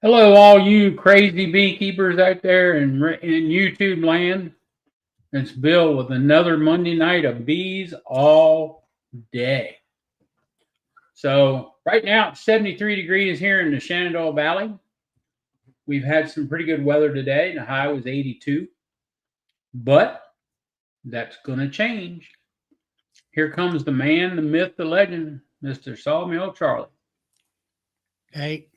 Hello, all you crazy beekeepers out there in YouTube land. It's Bill with another Monday night of bees all day. So right now it's 73 degrees here in the Shenandoah Valley. We've had some pretty good weather today. The high was 82, but that's going to change. Here comes the man, the myth, the legend, Mr. Sawmill Charlie. Hey,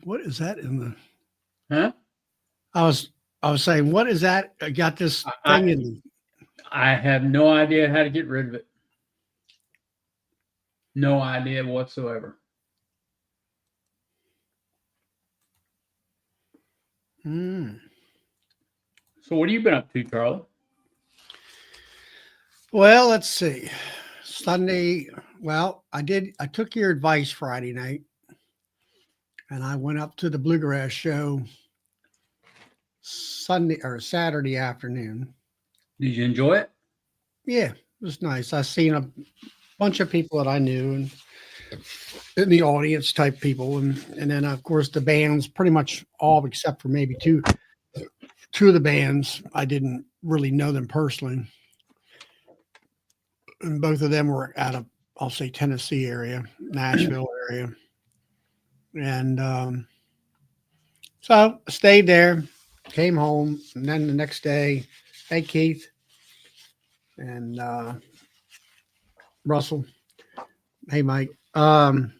what is that in the? Huh? I was I was saying, what is that? I got this thing I in. I have no idea how to get rid of it. No idea whatsoever. Mm. So what have you been up to, Charlie? Well, let's see. Sunday. Well, I did. I took your advice Friday night, and I went up to the bluegrass show Sunday or Saturday afternoon. Did you enjoy it? Yeah, it was nice. I seen a bunch of people that I knew and in the audience type people, and then of course the bands, pretty much all except for maybe two of the bands. I didn't really know them personally, and both of them were out of, I'll say, Tennessee area, Nashville area, and so I stayed there, came home, and then the next day, hey Keith and Russell, hey Mike. So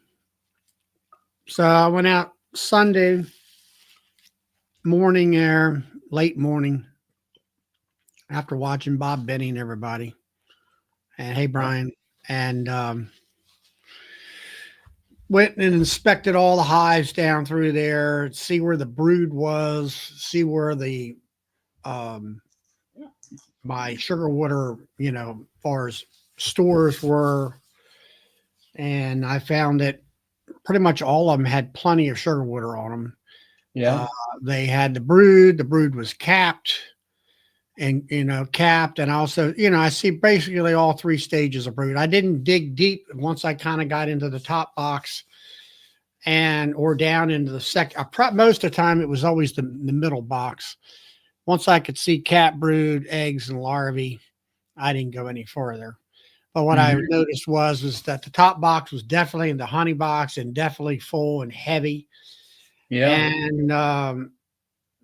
I went out Sunday morning there, late morning, after watching Bob Benny and everybody, and hey Brian, and went and inspected all the hives down through there, see where the brood was, see where the um, my sugar water, far as stores were, and I found that pretty much all of them had plenty of sugar water on them. Yeah. Uh, they had the brood. The brood was capped, and capped, and also I see basically all three stages of brood. I didn't dig deep once I kind of got into the top box and or down into the second. Most of the time it was always the middle box. Once I could see cat brood, eggs, and larvae, I didn't go any further. But what I Hmm. noticed was that the top box was definitely in the honey box and definitely full and heavy. Yeah. And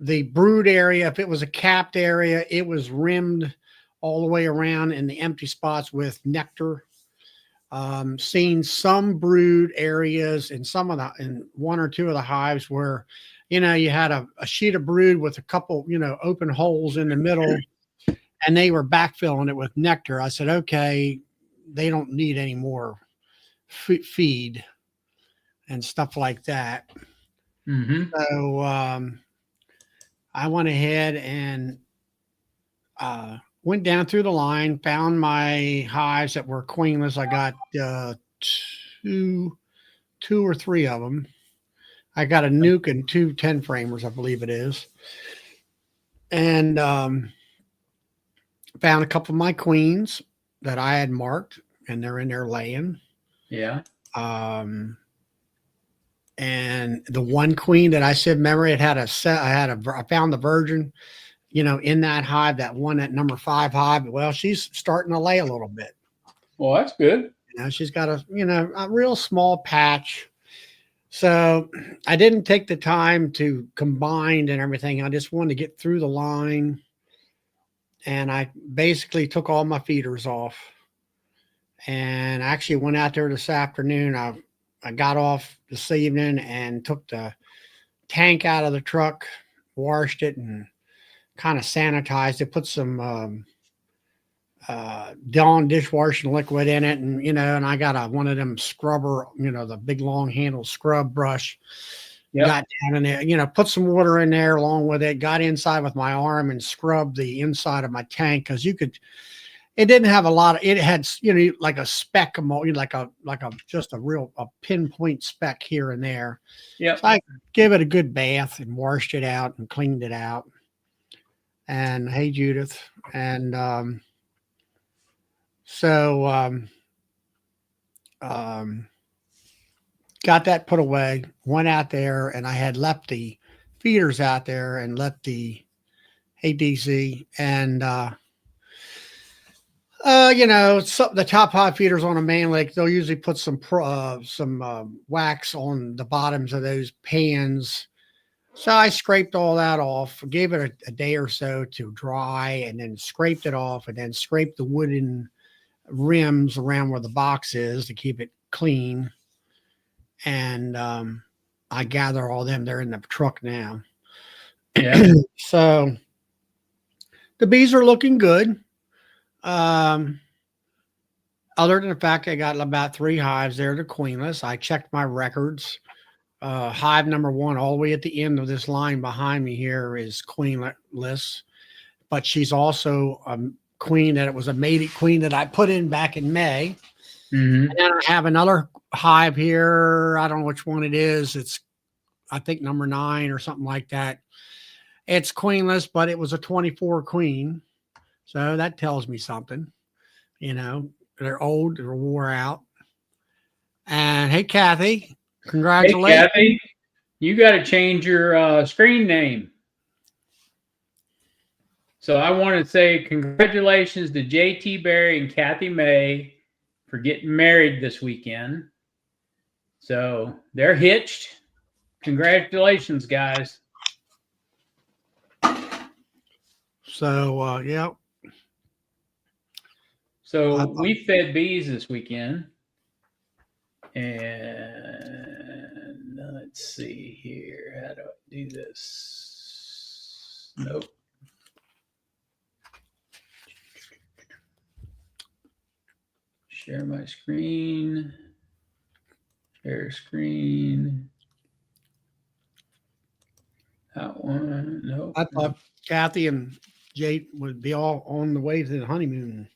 the brood area, if it was a capped area, it was rimmed all the way around in the empty spots with nectar. Seen some brood areas in one or two of the hives where, you had a sheet of brood with a couple, open holes in the middle, and they were backfilling it with nectar. I said, okay, they don't need any more feed and stuff like that. Hmm. So I went ahead and went down through the line, found my hives that were queenless. I got two, two or three of them. I got a nuke and two 10 framers, I believe it is, and found a couple of my queens that I had marked, and they're in there laying. Yeah. Um, and the one queen that I said, remember, it had a set. I found the virgin, in that hive, that one at number 5 hive. Well, she's starting to lay a little bit. Well, that's good. She's got a real small patch. So I didn't take the time to combine and everything. I just wanted to get through the line, and I basically took all my feeders off and actually went out there this afternoon. I got off this evening and took the tank out of the truck, washed it, and kind of sanitized it, put some Dawn dishwashing liquid in it, and and I got one of them scrubber, the big long handle scrub brush. Yep. Got down in there, put some water in there along with it. Got inside with my arm and scrubbed the inside of my tank because you could. It didn't have a lot of. It had like a speck of like a just a real pinpoint speck here and there. Yep. So I gave it a good bath and washed it out and cleaned it out. And hey Judith, and so um, got that put away, went out there, and I had left the feeders out there and let the ADC and the top high feeders on a main lake, they'll usually put some wax on the bottoms of those pans. So I scraped all that off, gave it a day or so to dry, and then scraped it off, and then scraped the wooden rims around where the box is to keep it clean. And I gather all them. They're in the truck now. Yeah. So the bees are looking good. Other than the fact I got about 3 hives there, they're queenless. I checked my records. Hive number 1, all the way at the end of this line behind me here, is queenless, but she's also a queen that it was a mated queen that I put in back in May. Mm-hmm. And then I have another hive here. I don't know which one it is. It's, I think, number 9 or something like that. It's queenless, but it was a 24 queen. So that tells me something. They're old, they're wore out. And hey, Kathy, congratulations. Hey, Kathy, you got to change your screen name. So I want to say congratulations to JT Barry and Kathy May for getting married this weekend. So they're hitched. Congratulations, guys. So, yeah. So we fed bees this weekend. And let's see here. How do I do this? Nope. Share my screen. Share screen. That one. Nope. I thought Kathy and Jade would be all on the way to the honeymoon.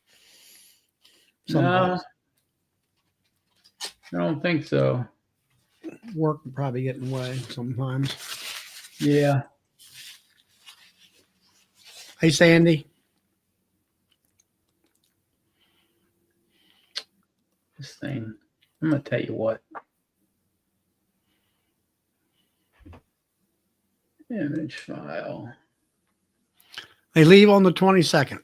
No, I don't think so. Work would probably get in the way sometimes. Yeah. Hey, Sandy. This thing. I'm going to tell you what. Image file. They leave on the 22nd.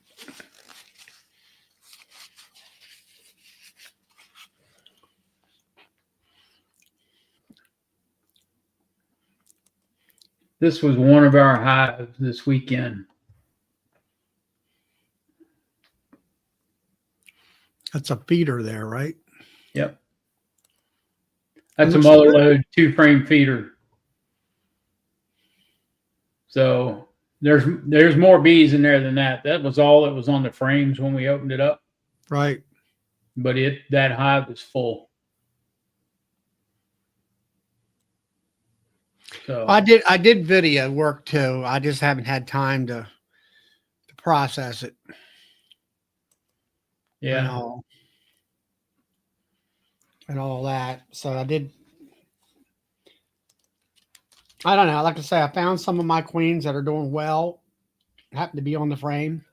This was one of our hives this weekend. That's a feeder there, right? Yep. That's a mother load 2-frame feeder. So there's more bees in there than that. That was all that was on the frames when we opened it up. Right. But that hive is full. So I did video work too. I just haven't had time to process it. Yeah. And all that. So I did. I don't know. Like I say, I found some of my queens that are doing well. Happened to be on the frame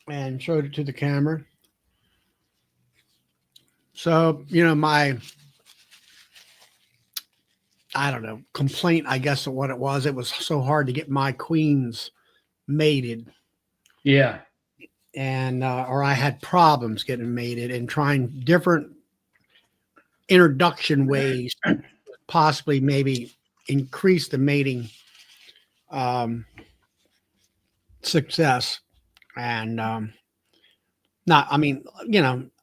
and showed it to the camera. So, my, I don't know, complaint, I guess, of what it was so hard to get my queens mated. Yeah. And, or I had problems getting mated and trying different introduction ways, possibly maybe increase the mating success. And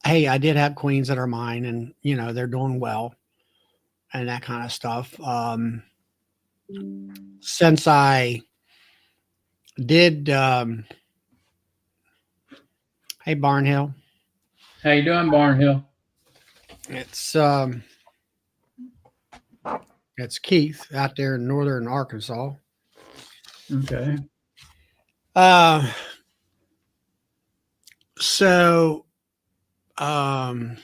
hey, I did have queens that are mine, and they're doing well and that kind of stuff. Since I did hey, Barnhill. How you doing, Barnhill? It's Keith out there in northern Arkansas. Okay. So, I've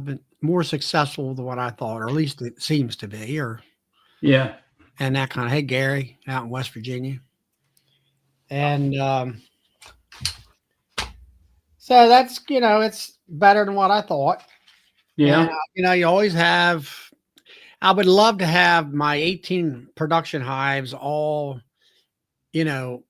been more successful than what I thought, or at least it seems to be, yeah. And that kind of, hey, Gary, out in West Virginia. And, so that's, it's better than what I thought. Yeah. And you always have. I would love to have my 18 production hives all, you know,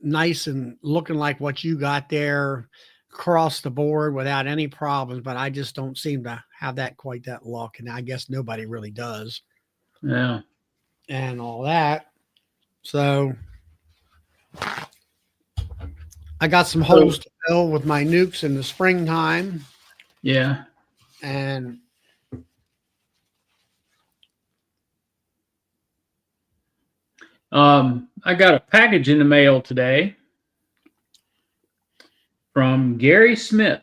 nice and looking like what you got there across the board without any problems. But I just don't seem to have that quite that luck. And I guess nobody really does Yeah. and all that. So I got some holes to fill with my nukes in the springtime. Yeah. And I got a package in the mail today from Gary Smith.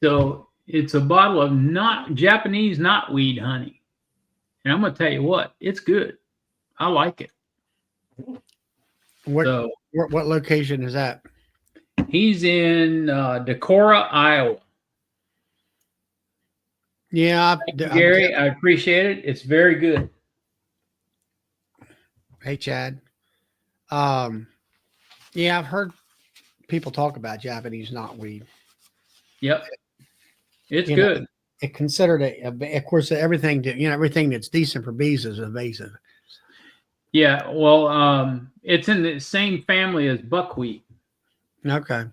So it's a bottle of not Japanese knotweed honey. And I'm going to tell you what, it's good. I like it. what, So what location is that? he's in Decorah, Iowa. Yeah. Gary, I appreciate it. It's very good. Hey, Chad. Yeah, I've heard people talk about Japanese knotweed. Yep. It's You good. know, it considered of course, everything everything that's decent for bees is invasive. Yeah. Well, it's in the same family as buckwheat. Okay.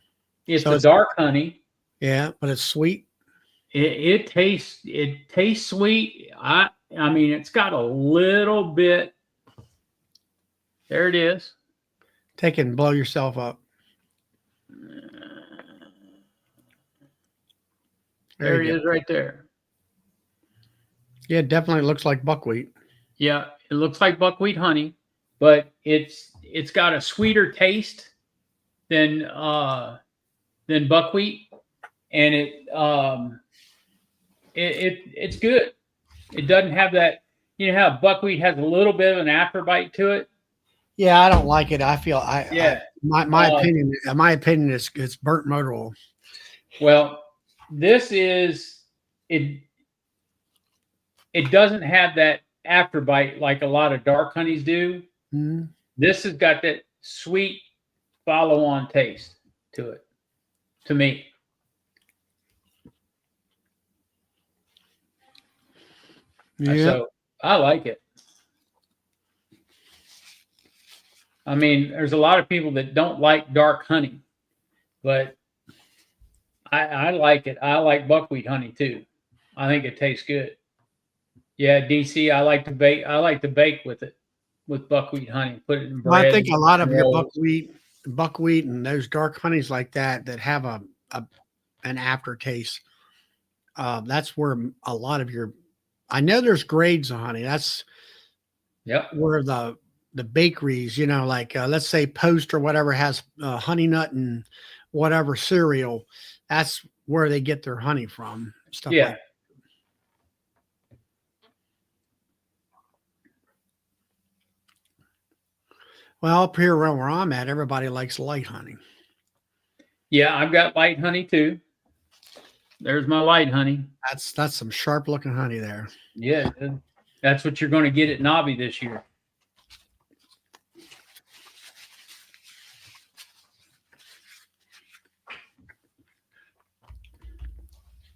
It's So a dark honey. yeah, but it's sweet. It tastes sweet. I mean, it's got a little bit. There it is. Take it and blow yourself up. There it you is, go. right there. Yeah, it definitely looks like buckwheat. Yeah, it looks like buckwheat honey, but it's got a sweeter taste than buckwheat, and it's good. It doesn't have that. You know how buckwheat has a little bit of an afterbite to it. Yeah, I don't like it. I feel Yeah. my opinion is it's burnt motor oil. Well, this is it. It doesn't have that afterbite like a lot of dark honeys do. Mm-hmm. This has got that sweet follow-on taste to it. To me. Yeah. So I like it. I mean, there's a lot of people that don't like dark honey, but I like it. I like buckwheat honey too. I think it tastes good. Yeah, DC, I like to bake. I like to bake with it, with buckwheat honey. Put it in Well, I bread, think a lot of your rolls. buckwheat and those dark honeys like that have an aftertaste. That's where a lot of your. I know there's grades of honey. That's Yep. where the bakeries, like let's say Post or whatever has honey nut and whatever cereal. That's where they get their honey from. Stuff Yeah. like. Well, up here where I'm at, everybody likes light honey. Yeah, I've got light honey too. There's my light honey. That's some sharp looking honey there. Yeah, that's what you're going to get at Nobby this year.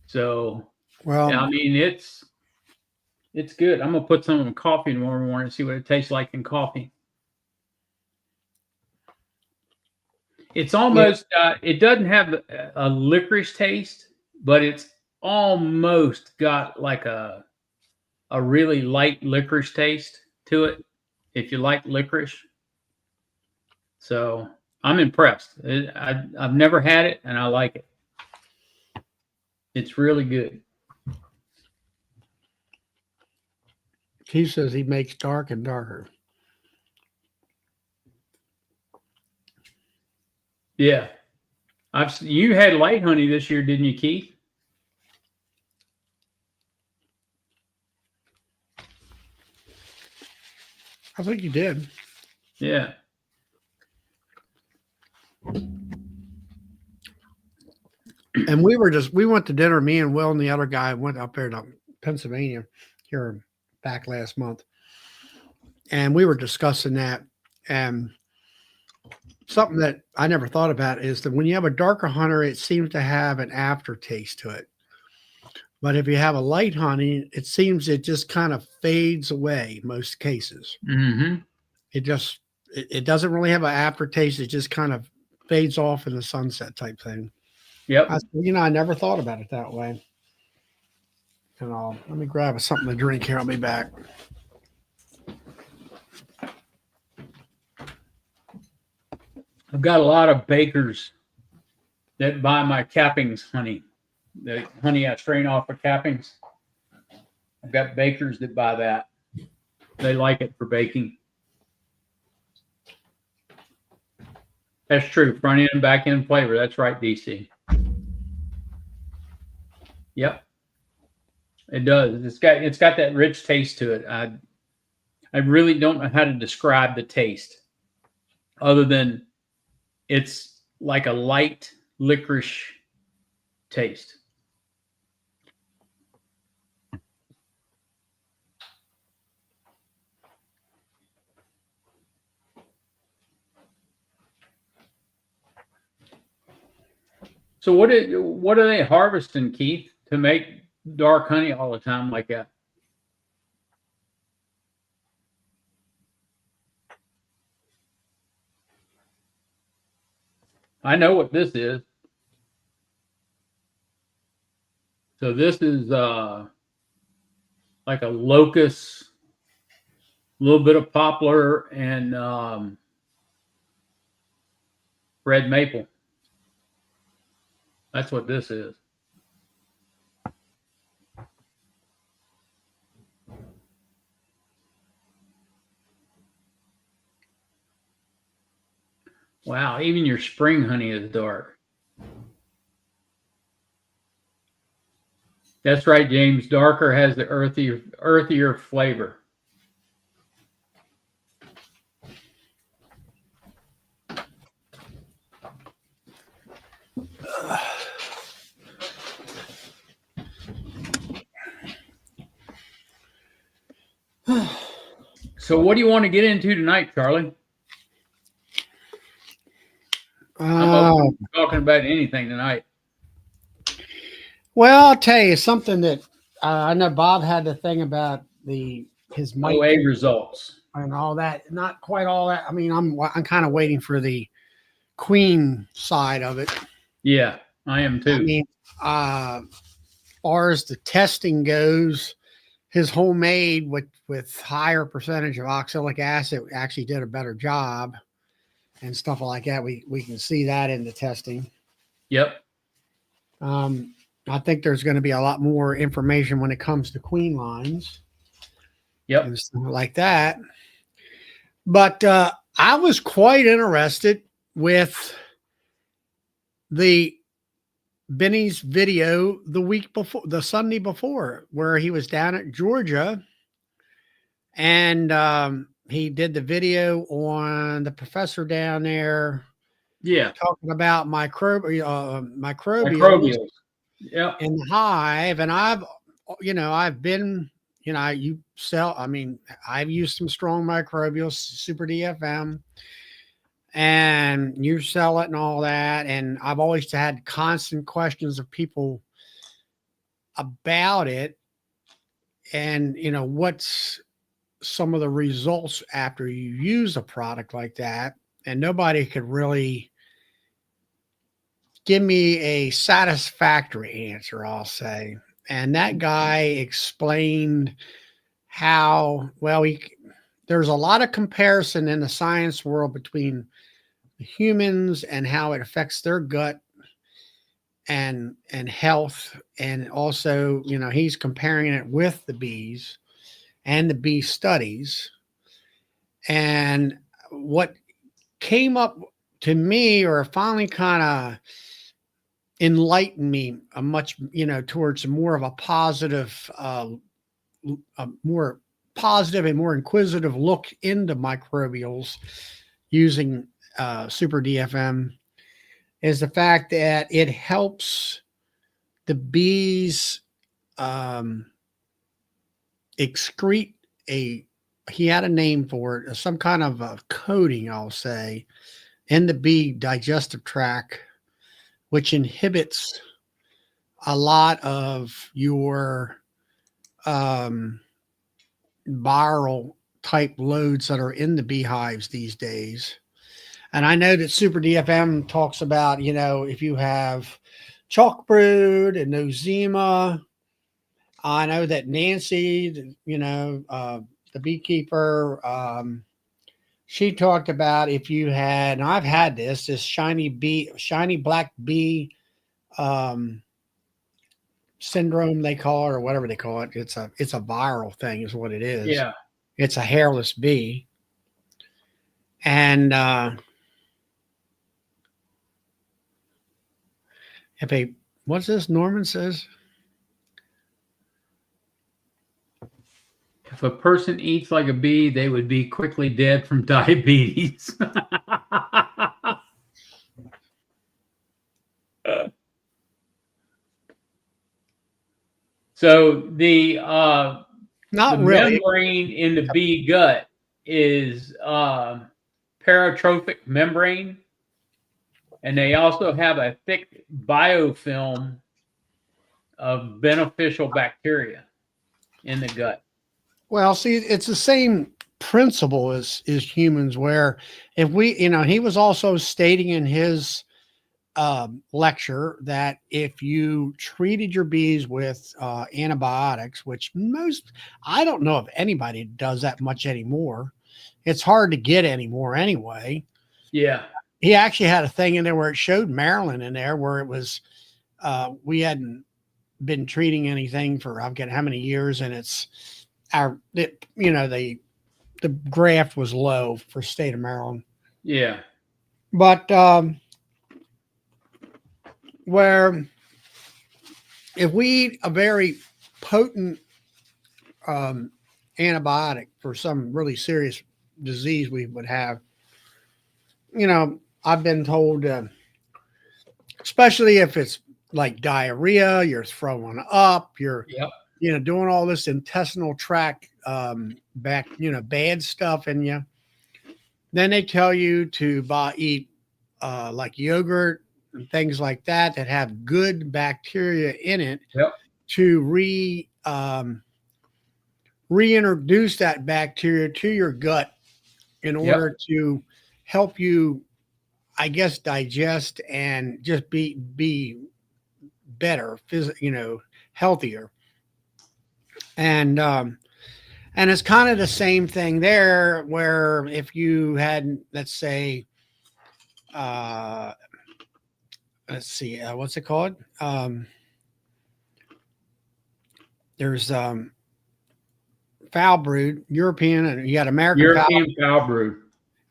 So, well, yeah, I mean, it's good. I'm gonna put some in coffee tomorrow morning and see what it tastes like in coffee. It's almost it doesn't have a licorice taste, but it's almost got like a really light licorice taste to it. If you like licorice, so I'm impressed. I've never had it, and I like it. It's really good. He says he makes dark and darker. Yeah, you had light honey this year, didn't you, Keith? I think you did. Yeah. And we went to dinner. Me and Will and the other guy went up there to Pennsylvania here back last month. And we were discussing that. And something that I never thought about is that when you have a darker honey, it seems to have an aftertaste to it. But if you have a light honey, it seems it just kind of fades away most cases. Mm-hmm. It doesn't really have an aftertaste. It just kind of fades off in the sunset type thing. Yep. I never thought about it that way. And let me grab something to drink here. I'll be back. I've got a lot of bakers that buy my cappings honey, the honey I strain off of cappings. I've got bakers that buy that. They like it for baking. That's true. Front end and back end flavor. That's right, DC. Yep. It does. It's got that rich taste to it. I really don't know how to describe the taste other than it's like a light licorice taste. So what are they harvesting, Keith, to make dark honey all the time like that? I know what this is. So this is like a locust, a little bit of poplar and red maple. That's what this is. Wow, even your spring honey is dark. That's right, James. Darker has the earthier flavor. So what do you want to get into tonight, Charlie? I'm open to talking about anything tonight. Well, I'll tell you something that I know Bob had the thing about his OA results and all that. Not quite all that. I mean, I'm kind of waiting for the queen side of it. Yeah, I am too. I mean, as far as the testing goes, his homemade with higher percentage of oxalic acid actually did a better job and stuff like that. We can see that in the testing. Yep. I think there's going to be a lot more information when it comes to queen lines. Yep. And stuff like that. But I was quite interested with Benny's video the week before, the Sunday before, where he was down at Georgia, and he did the video on the professor down there. Yeah, talking about microbials yep. in the hive, and I've been, I've used some strong microbials, Super DFM, and you sell it and all that. And I've always had constant questions of people about it. And, what's some of the results after you use a product like that? And nobody could really give me a satisfactory answer, I'll say. And that guy explained how, there's a lot of comparison in the science world between humans and how it affects their gut and health. And also, he's comparing it with the bees and the bee studies. And what came up to me, or finally kind of enlightened me towards more of a positive, a more positive and more inquisitive look into microbials using Super DFM, is the fact that it helps the bees excrete he had a name for it, some kind of a coating, I'll say, in the bee digestive tract, which inhibits a lot of your um, viral type loads that are in the beehives these days. And I know that Super DFM talks about, if you have chalk brood and nosema. I know that Nancy, the beekeeper, she talked about if you had, and I've had this shiny black bee um, syndrome, they call it, or whatever they call it. It's a viral thing, is what it is. Yeah. It's a hairless bee, and if a what's this Norman says? If a person eats like a bee, they would be quickly dead from diabetes. So the Not really. membrane in the bee gut is parotrophic membrane, and they also have a thick biofilm of beneficial bacteria in the gut. Well, see, it's the same principle as humans, where if we, he was also stating in his lecture that if you treated your bees with antibiotics, which I don't know if anybody does that much anymore. It's hard to get anymore anyway. Yeah. He actually had a thing in there where it showed Maryland in there where it was, we hadn't been treating anything for, I forget how many years. And the graft was low for state of Maryland. Yeah. But, where if we eat a very potent antibiotic for some really serious disease we would have, I've been told, especially if it's like diarrhea, you're throwing up, you're, Yep. doing all this intestinal tract, bad stuff in you. Then they tell you to eat like yogurt and things like that have good bacteria in it Yep. to reintroduce that bacteria to your gut in Yep. order to help you, I guess, digest and just be better, healthier. And it's kind of the same thing there, where if you had, let's say, let's see, what's it called? There's foul brood, European, and you got American foul. European foul brood.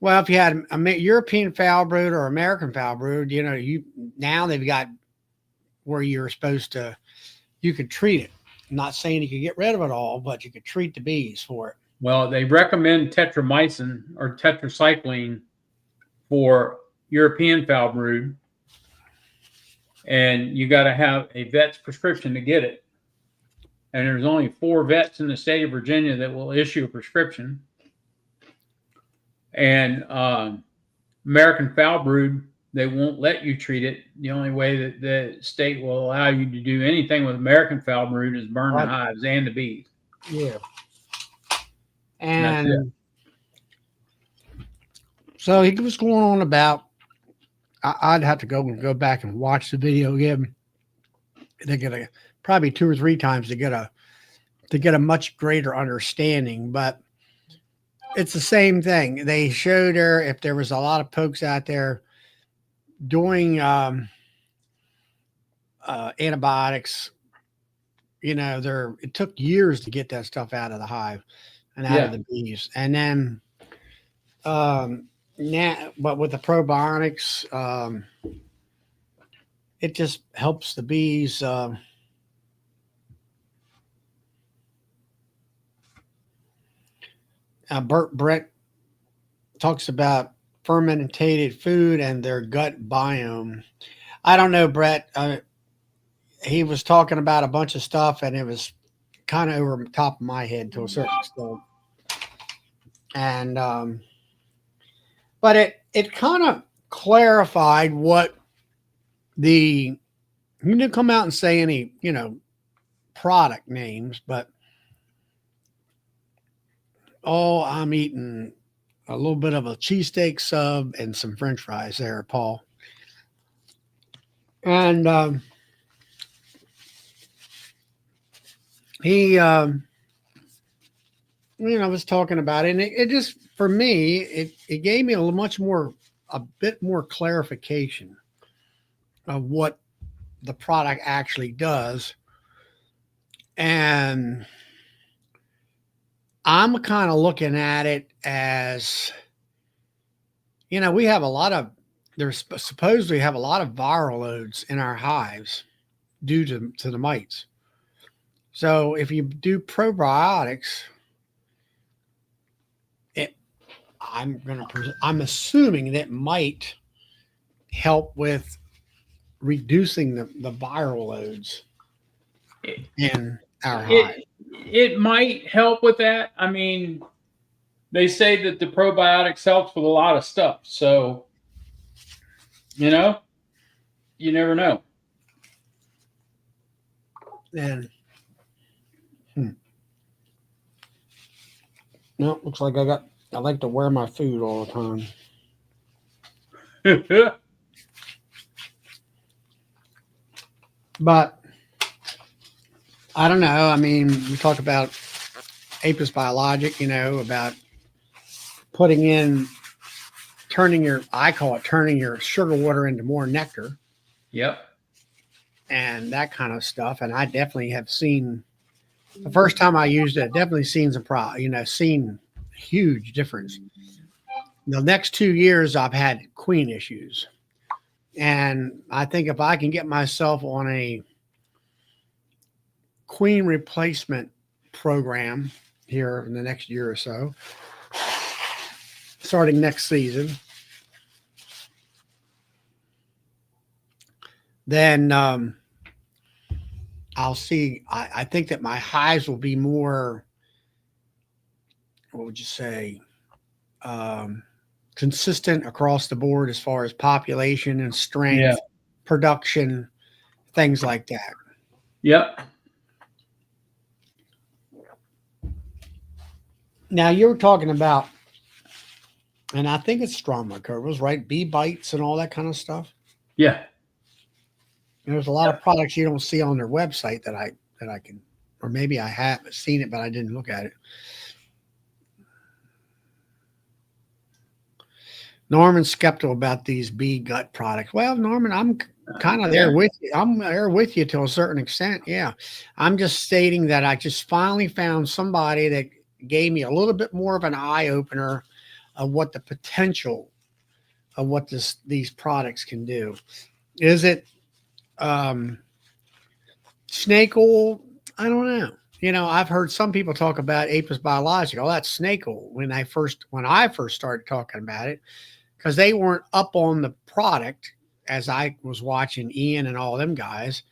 Well, if you had a European foul brood or American foul brood, now they've got where you could treat it. I'm not saying you could get rid of it all, but you could treat the bees for it. Well, they recommend tetramycin or tetracycline for European foul brood, and you got to have a vet's prescription to get it. And there's only 4 vets in the state of Virginia that will issue a prescription. And American foul brood, they won't let you treat it. The only way that the state will allow you to do anything with American foul brood is burn the hives and the bees. Yeah. And so he was going on about, I'd have to go back and watch the video again. They get probably 2 or 3 times to get a much greater understanding, but it's the same thing. They showed her if there was a lot of folks out there doing antibiotics, it took years to get that stuff out of the hive and out of the bees. And then now, but with the probiotics, it just helps the bees. Brett talks about fermented food and their gut biome. I don't know, Brett. He was talking about a bunch of stuff, and it was kind of over the top of my head to a certain extent. And but it kind of clarified what he didn't come out and say any, product names, but I'm eating a little bit of a cheesesteak sub and some French fries there, Paul. And he, was talking about it, and it just, for me, it gave me a bit more clarification of what the product actually does. And I'm kind of looking at it as, we have there's supposedly have a lot of viral loads in our hives due to the mites. So if you do probiotics, I'm assuming that might help with reducing the viral loads in our hive. It might help with that. I mean, they say that the probiotics helps with a lot of stuff. So, you never know. And no, looks like I like to wear my food all the time. But I don't know. I mean, we talk about Apis Biologic, about I call it turning your sugar water into more nectar. Yep. And that kind of stuff. And I definitely have seen, the first time I used it, definitely seen seen huge difference. The next 2 years, I've had queen issues. And I think if I can get myself on a queen replacement program here in the next year or so, starting next season, then I'll see. I think that my hives will be more, what would you say, consistent across the board as far as population and strength, production, things like that. Yep. Now you were talking about, and I think it's Stromycovals, right? Bee bites and all that kind of stuff. Yeah. There's a lot of products you don't see on their website that I can, or maybe I have seen it, but I didn't look at it. Norman's skeptical about these bee gut products. Well, Norman, I'm kind of there with you. I'm there with you to a certain extent. Yeah. I'm just stating that I just finally found somebody that gave me a little bit more of an eye opener of what the potential of what these products can do. Is it snake oil? I don't know. I've heard some people talk about Apis Biologic. Oh, that's snake oil. When I first started talking about it, because they weren't up on the product as I was watching Ian and all them guys.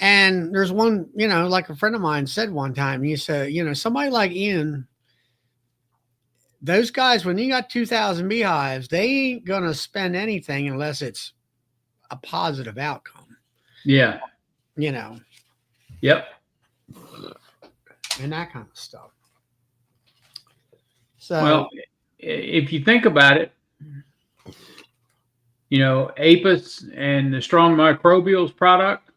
And there's one, like a friend of mine said one time, he said, somebody like Ian, those guys, when you got 2,000 beehives, they ain't going to spend anything unless it's a positive outcome. Yeah. Yep. And that kind of stuff. So, well, if you think about it, Apis and the strong microbials product,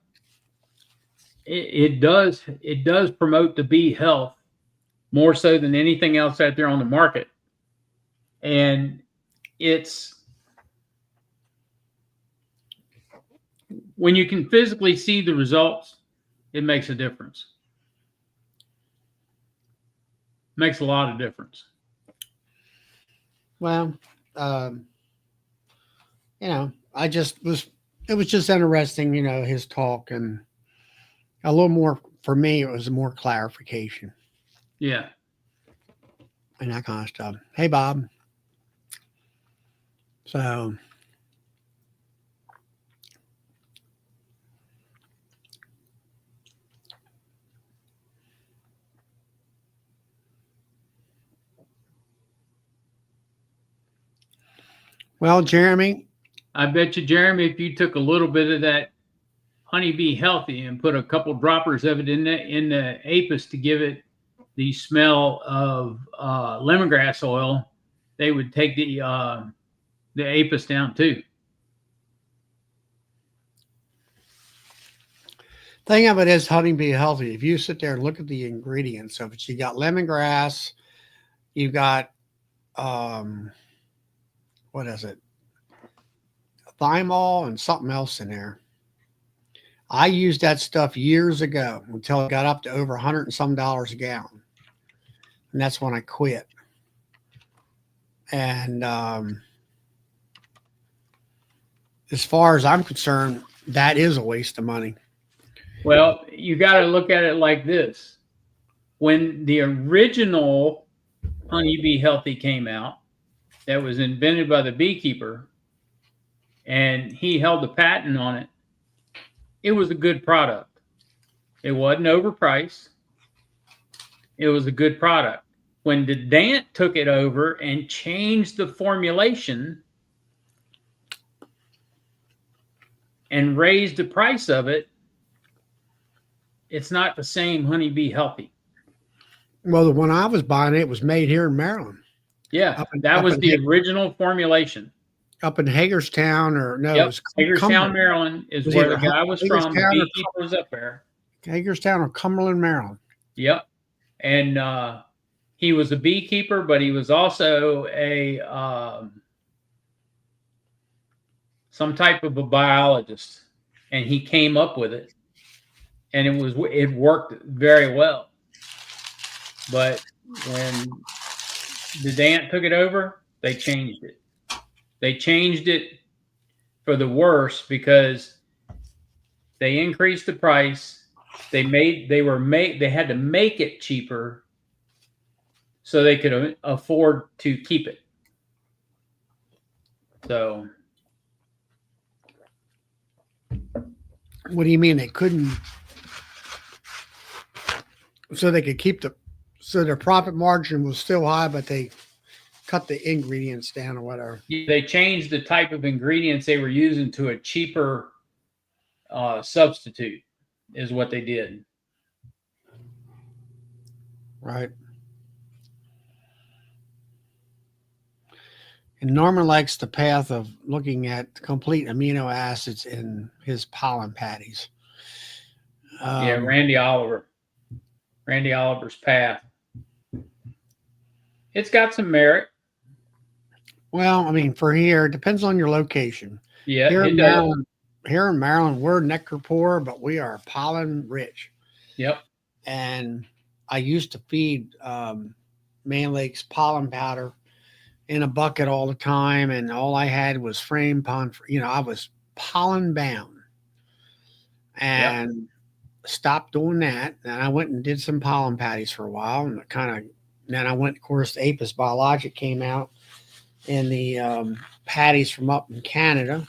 it does promote the bee health more so than anything else out there on the market. And it's when you can physically see the results, it makes a difference. Makes a lot of difference. Well, it was just interesting, his talk, and a little more for me. It was more clarification. Yeah. And that kind of stuff. Hey, Bob. So, well, Jeremy, I bet you, Jeremy, if you took a little bit of that honeybee healthy and put a couple droppers of it in the apis to give it the smell of lemongrass oil, they would take the apis down too. Thing of it is, honeybee healthy. If you sit there and look at the ingredients of it, you got lemongrass, you got what is it? Thymol and something else in there. I used that stuff years ago until it got up to over $100 and some a gallon, and that's when I quit. And as far as I'm concerned, that is a waste of money. Well, you got to look at it like this. When the original honeybee healthy came out, that was invented by the beekeeper, and he held the patent on it, it was a good product. It wasn't overpriced. It was a good product. When the Dant took it over and changed the formulation and raised the price of it, it's not the same honeybee healthy. Well, the one I was buying, it was made here in Maryland. Yeah, that was the original formulation. Up in Hagerstown, or no, Yep. it was Hagerstown, Maryland is where the guy was from. Beekeepers up there. Hagerstown or Cumberland, Maryland. Yep. And he was a beekeeper, but he was also a some type of a biologist, and he came up with it, and it worked very well. But when the Dant took it over, they changed it. They changed it for the worse because they increased the price. They had to make it cheaper so they could afford to keep it. So, what do you mean they couldn't? So they could keep so their profit margin was still high, but they cut the ingredients down or whatever. They changed the type of ingredients they were using to a cheaper substitute, is what they did. Right. And Norman likes the path of looking at complete amino acids in his pollen patties. Yeah, Randy Oliver's path. It's got some merit. Well, I mean, for here, it depends on your location. Yeah, here in Maryland, we're nectar poor, but we are pollen rich. Yep. And I used to feed Man Lake's pollen powder in a bucket all the time, and all I had was frame pond. I was pollen bound, and stopped doing that. And I went and did some pollen patties for a while, and then I went, of course, the Apis Biologic came out, and the patties from up in Canada,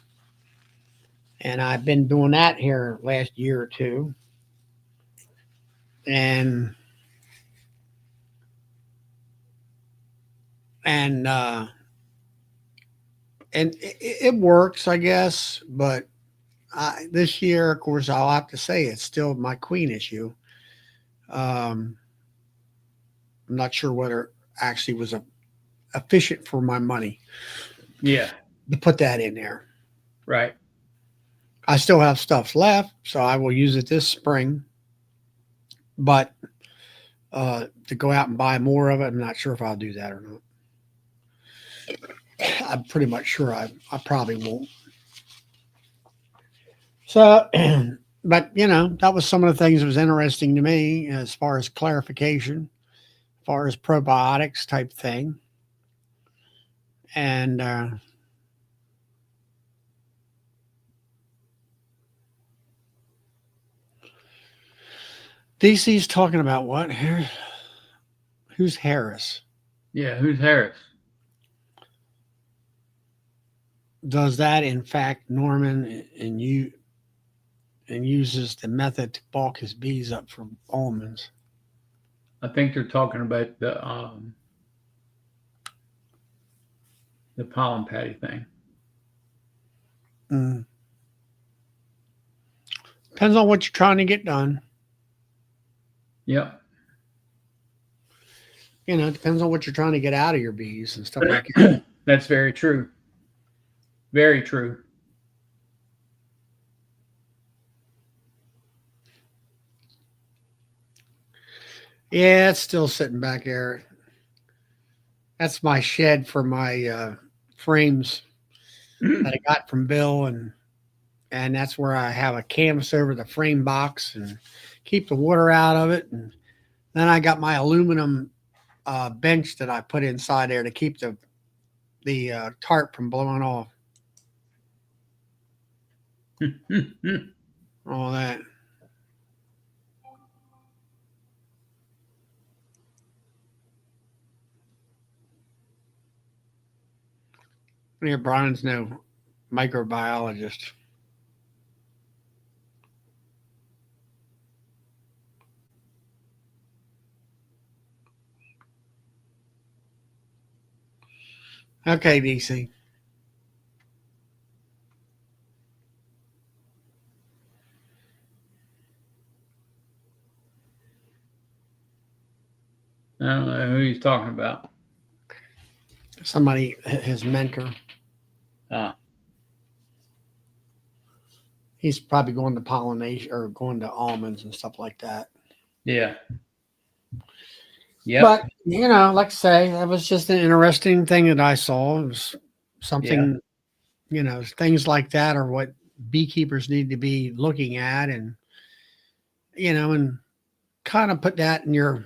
and I've been doing that here last year or two, and it works, I guess. But this year, of course, I'll have to say it's still my queen issue. I'm not sure whether actually was efficient for my money. Yeah. To put that in there. Right. I still have stuff left, so I will use it this spring. But to go out and buy more of it, I'm not sure if I'll do that or not. I'm pretty much sure I probably won't. So, but that was some of the things that was interesting to me as far as clarification, as far as probiotics type thing. And DC's talking about what here? Who's Harris? Yeah, who's Harris? Does that in fact Norman and uses the method to bulk his bees up for almonds? I think they're talking about the pollen patty thing. Mm. Depends on what you're trying to get done. Yep. You know, it depends on what you're trying to get out of your bees and stuff like that. That's very true. Very true. Yeah, it's still sitting back there. That's my shed for my frames that I got from Bill, and that's where I have a canvas over the frame box and keep the water out of it. And then I got my aluminum bench that I put inside there to keep the tarp from blowing off. All that. Yeah, Brian's no microbiologist. Okay, DC. I don't know who he's talking about. Somebody, his mentor. Ah, He's probably going to pollination or going to almonds and stuff like that. yeah. Yep. But you know, like I say, that was just an interesting thing that I saw. It was something, you know, things like that are what beekeepers need to be looking at, and you know, and kind of put that in your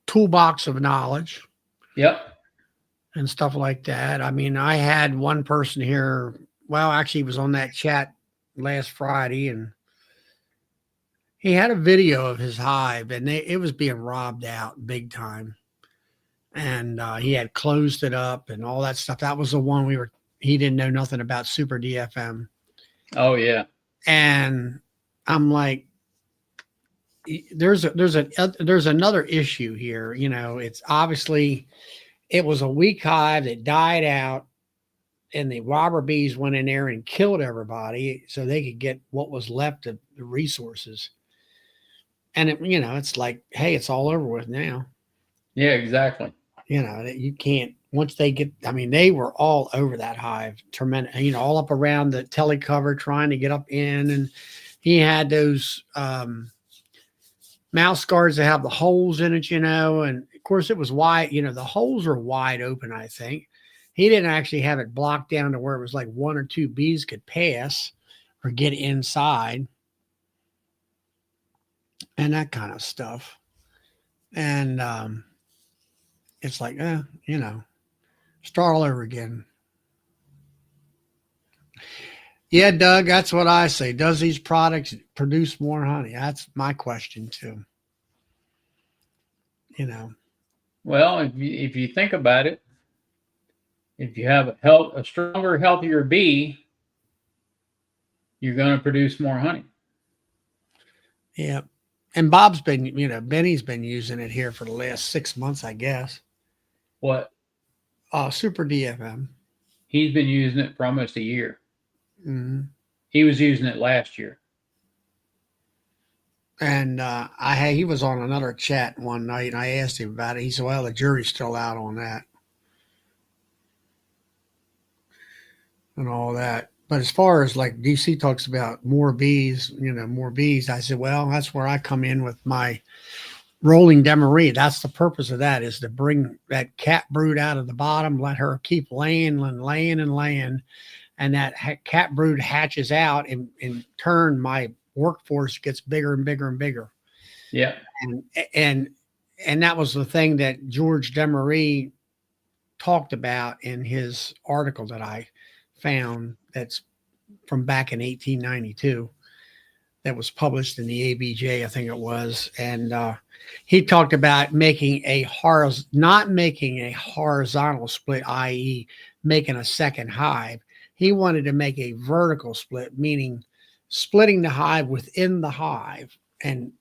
toolbox of knowledge Yep. and stuff like that. I mean, I had one person here. Well, actually, he was on that chat last Friday, and he had a video of his hive, and it was being robbed out big time. And he had closed it up and all that stuff. That was the one we were. He didn't know nothing about Super DFM, Oh yeah. and I'm like, there's another issue here. You know, it's obviously it was a weak hive that died out, and the robber bees went in there and killed everybody so they could get what was left of the resources. And it, you know, it's like, hey, it's all over with now. Yeah, exactly. You know, that you can't once they get. I mean, they were all over that hive, tremendous. You know, all up around the telly cover, trying to get up in, and he had those mouse guards that have the holes in it. You know, and of course it was wide. You know, the holes were wide open. I think he didn't actually have it blocked down to where it was like one or two bees could pass or get inside, and that kind of stuff. And it's like, you know, start all over again. Yeah, Doug, that's what I say. Does these products produce more honey? That's my question too. You know, Well, if you think about it, if you have a stronger, healthier bee, you're going to produce more honey. yeah. And Bob's been, you know, Benny's been using it here for the last 6 months, I guess. What? Super DFM. He's been using it for almost a year. Mm-hmm. He was using it last year. And he was on another chat one night, and I asked him about it. He said, "Well, the jury's still out on that, and all that." But as far as like DC talks about more bees, you know, more bees, I said, "Well, that's where I come in with my rolling demery. That's the purpose of that, is to bring that cat brood out of the bottom, let her keep laying and laying and laying, and that cat brood hatches out, and in turn, my workforce gets bigger and bigger and bigger." Yeah. And and and that was the thing that George Demery talked about in his article that I found. That's from back in 1892. That was published in the ABJ, I think it was, and he talked about not making a horizontal split, i.e., making a second hive. He wanted to make a vertical split, meaning splitting the hive within the hive and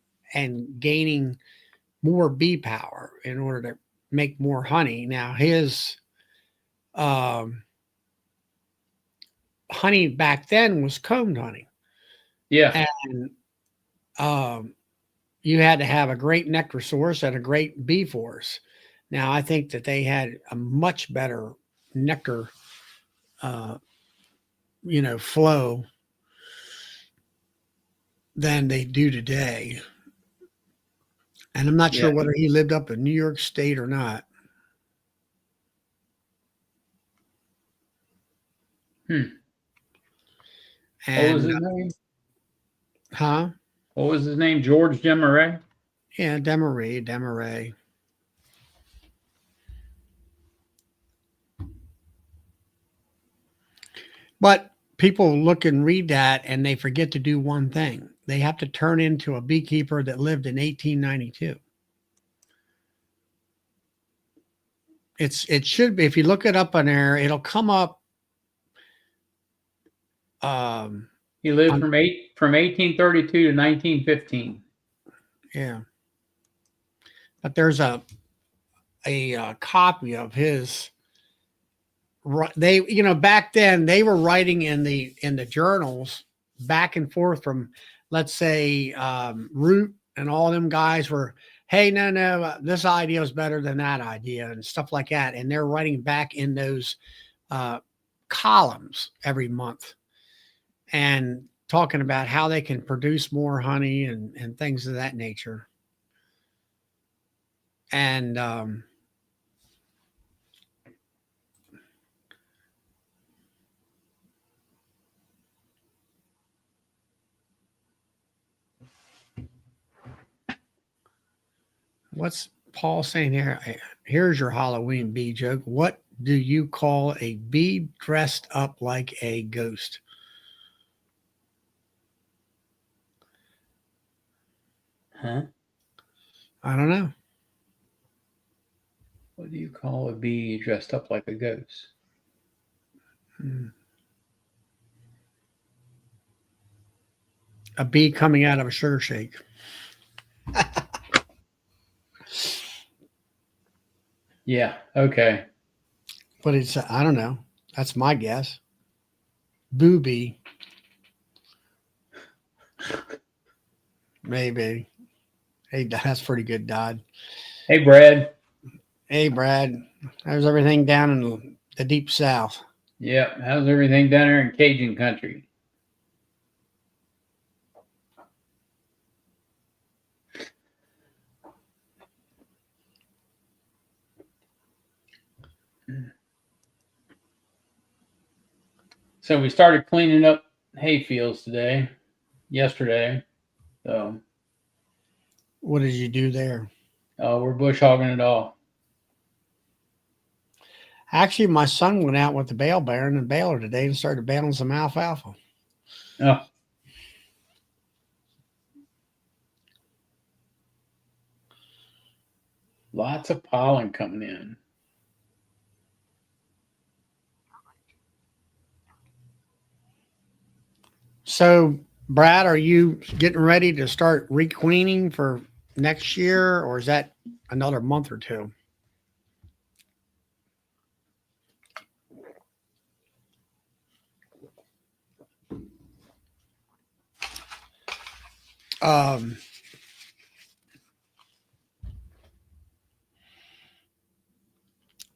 gaining more bee power in order to make more honey. Now his honey back then was combed honey. Yeah. And you had to have a great nectar source and a great bee force. Now, I think that they had a much better nectar, uh, flow than they do today. And I'm not sure Yeah. whether he lived up in New York State or not. Hmm. What was And, his name? huh? What was his name? George Desmarais? Yeah, Desmarais, Desmarais. But people look and read that and they forget to do one thing. They have to turn into a beekeeper that lived in 1892. It should be, if you look it up on there, it'll come up. Um, He lived on, from 1832 to 1915. yeah, but there's a copy of his. They, back then they were writing in the journals back and forth from, let's say, Root and all them guys were, hey, no, this idea is better than that idea and stuff like that, and they're writing back in those uh, columns every month and talking about how they can produce more honey and things of that nature. And what's Paul saying here? Here's your Halloween bee joke. What do you call a bee dressed up like a ghost? Huh? I don't know. What do you call a bee dressed up like a ghost? Hmm. A bee coming out of a sugar shake. Yeah. Okay. But it's, I don't know. That's my guess. Booby, maybe. Hey, that's pretty good, Dodd. Hey, Brad. Hey, Brad. How's everything down in the deep south? Yeah. How's everything down there in Cajun country? So we started cleaning up hay fields yesterday. So What did you do there? we're bush hogging it all. Actually, my son went out with the bale baron and baler today and started baling some alfalfa. Oh, lots of pollen coming in. So, Brad, are you getting ready to start requeening for next year, or is that another month or two? Um,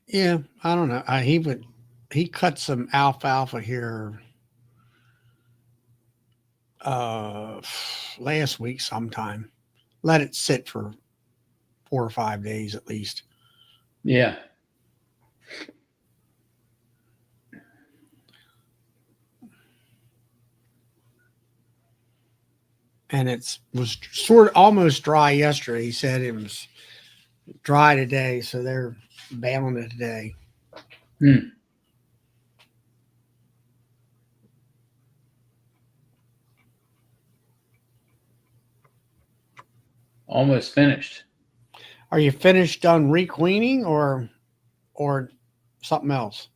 yeah, I don't know. He cut some alfalfa here uh last week sometime. Let it sit for 4 or 5 days at least. Yeah. And it was sort of almost dry yesterday. He said it was dry today, so they're baling it today. Hmm. Almost finished. Are you finished done requeening or something else?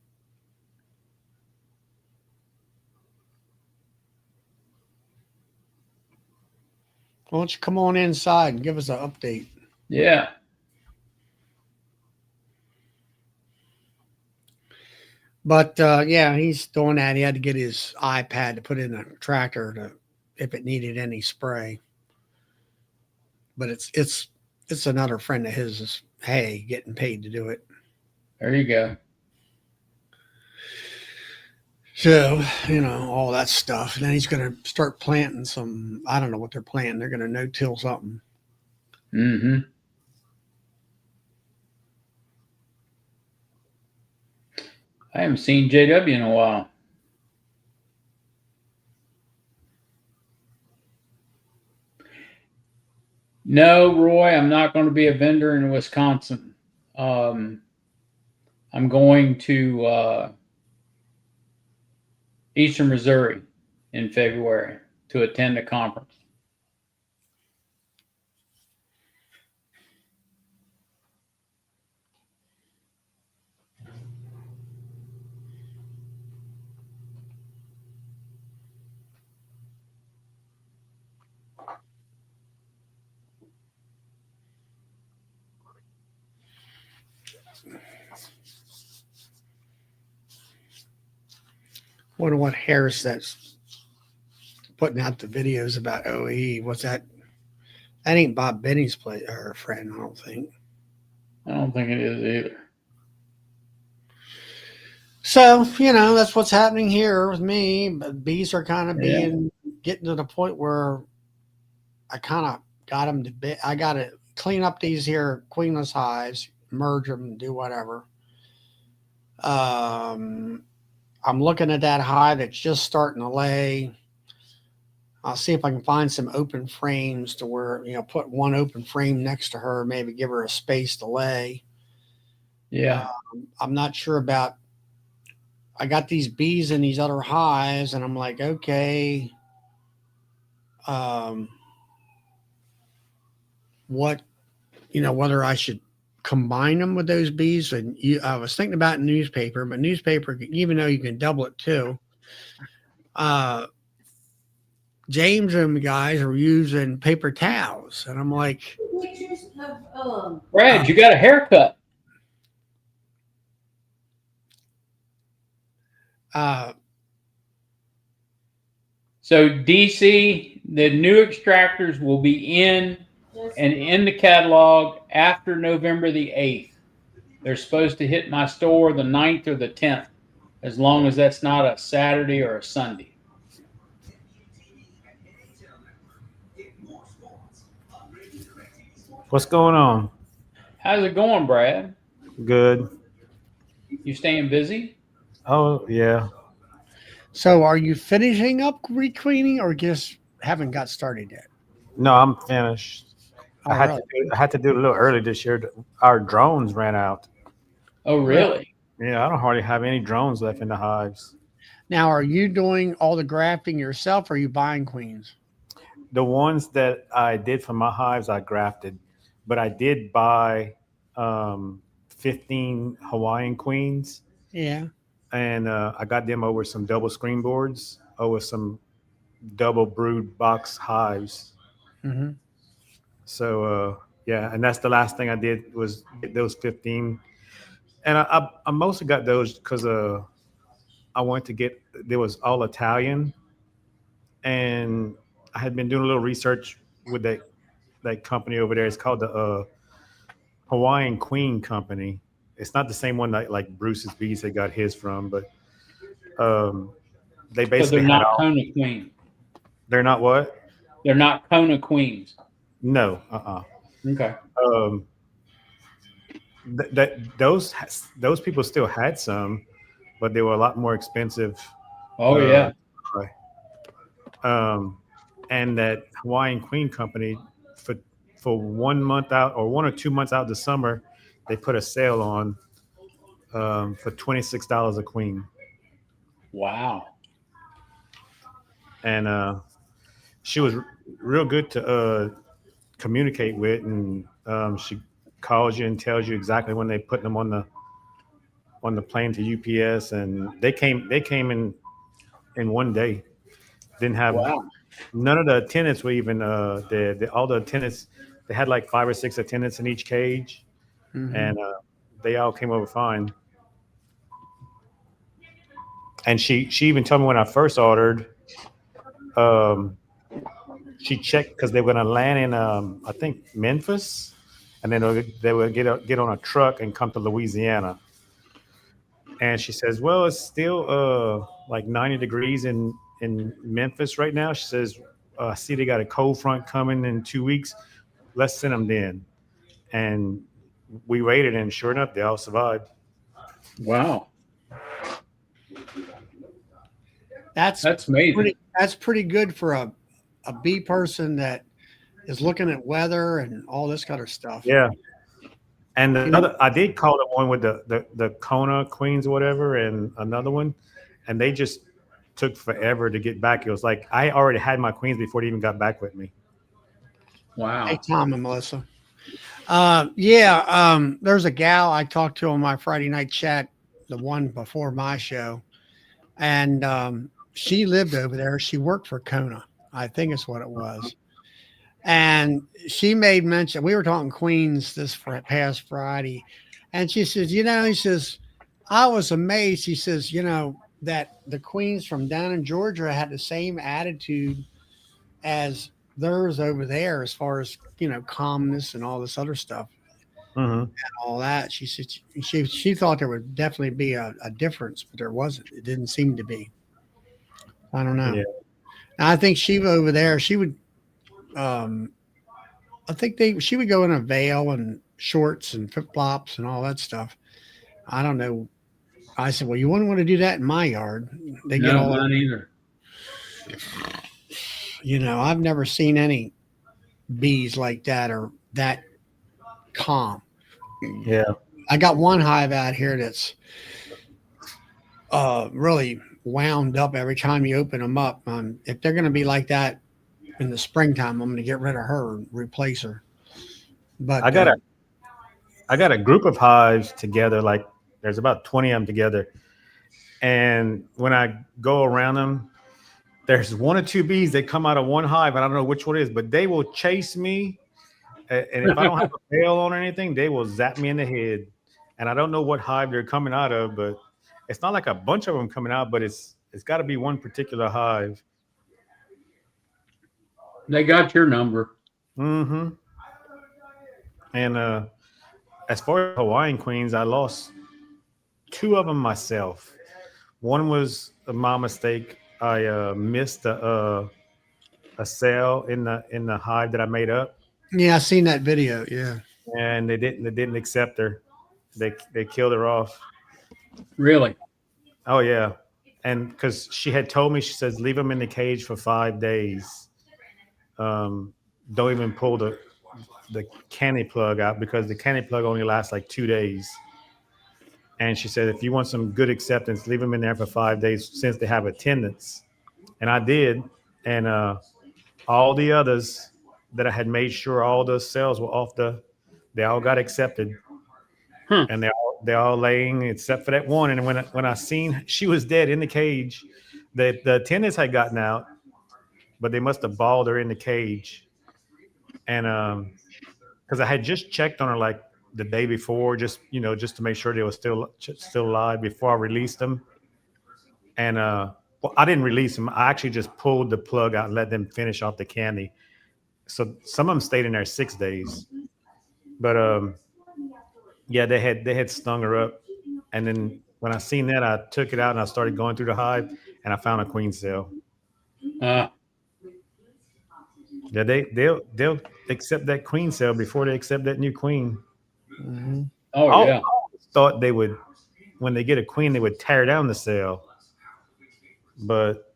Why don't you come on inside and give us an update? Yeah. But yeah, he's doing that. He had to get his iPad to put in a tractor to if it needed any spray. But it's another friend of his. Hey, getting paid to do it. There you go. So, all that stuff. And then he's going to start planting some, I don't know what they're planting. They're going to no till something. Mm-hmm. I haven't seen JW in a while. No, Roy, I'm not going to be a vendor in Wisconsin. Um, I'm going to Eastern Missouri in February to attend a conference. Wonder what Harris that's putting out the videos about OE. What's that? That ain't Bob Benny's play or friend, I don't think. I don't think it is either. So, that's what's happening here with me. But bees are kind of Yeah. getting to the point where I kind of got them to be, I got to clean up these here queenless hives, merge them, do whatever. Um, I'm looking at that hive that's just starting to lay. I'll see if I can find some open frames to where, put one open frame next to her, maybe give her a space to lay. Yeah. I'm not sure about, I got these bees in these other hives, and I'm like, okay, um, what, whether I should combine them with those bees. And I was thinking about newspaper, but newspaper, even though you can double it too, uh, James and the guys are using paper towels, and I'm like, Brad, you got a haircut. uh, So DC, the new extractors will be in and in the catalog after November the 8th. They're supposed to hit my store the 9th or the 10th, as long as that's not a Saturday or a Sunday. What's going on? How's it going, Brad? Good. You staying busy? Oh yeah. so are you finishing up requeening or just haven't got started yet? No, I'm finished. I Oh, had really? to do I had to do it a little early this year. Our drones ran out. Oh, Really? really? Yeah, I don't hardly have any drones left in the hives. Now, are you doing all the grafting yourself, or are you buying queens? The ones that I did for my hives, I grafted, but I did buy um, 15 Hawaiian queens, Yeah. and I got them over some double screen boards, over some double brood box hives. Mm-hmm. So yeah, and that's the last thing I did was get those 15, and I mostly got those because I wanted to get, there was all Italian, and I had been doing a little research with that company over there. It's called the Hawaiian Queen Company. It's not the same one that like Bruce's Bees had got his from, but um, they So they're basically had not all. Kona queen. They're not what? They're not Kona queens. No. Okay. Um, that those people still had some, but they were a lot more expensive. Oh, Uh, yeah. um, and that Hawaiian Queen Company for 1 month out or 1 or 2 months out of the summer, they put a sale on for $26 a queen, Wow. and she was real good to communicate with, and she calls you and tells you exactly when they put them on the plane to UPS, and they came in one day. Didn't have Wow. none of the attendants were even all the attendants. They had like 5 or 6 attendants in each cage, Mm-hmm. and they all came over fine. And she even told me when I first ordered, um, she checked because they were going to land in I think Memphis, and then they would get on a truck and come to Louisiana. And she says, "Well, it's still like 90 degrees in Memphis right now." She says, "I see they got a cold front coming in 2 weeks. Let's send them then." And we waited, and sure enough, they all survived. Wow. That's That's amazing. that's pretty good for a bee person that is looking at weather and all this kind of stuff. Yeah. And the You know, other, I did call the one with the Kona Queens or whatever, and another one, and they just took forever to get back. It was like I already had my queens before they even got back with me. hey Wow. Tom and Melissa. Yeah, there's a gal I talked to on my Friday night chat, the one before my show, and she lived over there. She worked for Kona, I think is what it was. And she made mention. We were talking Queens this past Friday, and she says, he says, I was amazed. He says, that the Queens from down in Georgia had the same attitude as theirs over there, as far as calmness and all this other stuff, Hmm. all that. She said she thought there would definitely be a difference, but there wasn't. It didn't seem to be. I don't know. Yeah, And I think she over there, she would. Um, I think she would go in a veil and shorts and flip flops and all that stuff. I don't know. I said, well, you wouldn't want to do that in my yard. They get No, all, mine either. I've never seen any bees like that or that calm. yeah. I got one hive out here that's really wound up every time you open them up. If they're going to be like that in the springtime, I'm going to get rid of her and replace her. I But got a I got a group of hives together. Like there's about 20 of them together, and when I go around them, there's one or two bees that come out of one hive, and I don't know which one it is, but they will chase me. And if I don't have a veil on or anything, they will zap me in the head. And I don't know what hive they're coming out of, but it's not like a bunch of them coming out, but it's got to be one particular hive. They got your number. Hmm. And as far as Hawaiian queens, I lost two of them myself. One was my mistake. I missed a cell in the hive that I made up, yeah, I seen that video. Yeah. and they didn't accept her. They killed her off. Really? Oh yeah, and because she had told me, she says leave them in the cage for 5 days. Um, don't even pull the candy plug out because the candy plug only lasts like 2 days. And she said if you want some good acceptance, leave them in there for 5 days since they have attendance. And I did, and all the others that I had made sure all the cells were off they all got accepted, Huh. and they're all laying except for that one. And when I seen she was dead in the cage, the attendants had gotten out, but they must have balled her in the cage. And because I had just checked on her like the day before, just to make sure they were still alive before I released them. And well, I didn't release them. I actually just pulled the plug out and let them finish off the candy. So some of them stayed in there 6 days, but yeah, they had stung her up. And then when I seen that, I took it out and I started going through the hive, and I found a queen cell. Uh, Yeah, they'll accept that queen cell before they accept that new queen. Mhm. oh, I yeah. thought they would, when they get a queen, they would tear down the cell, but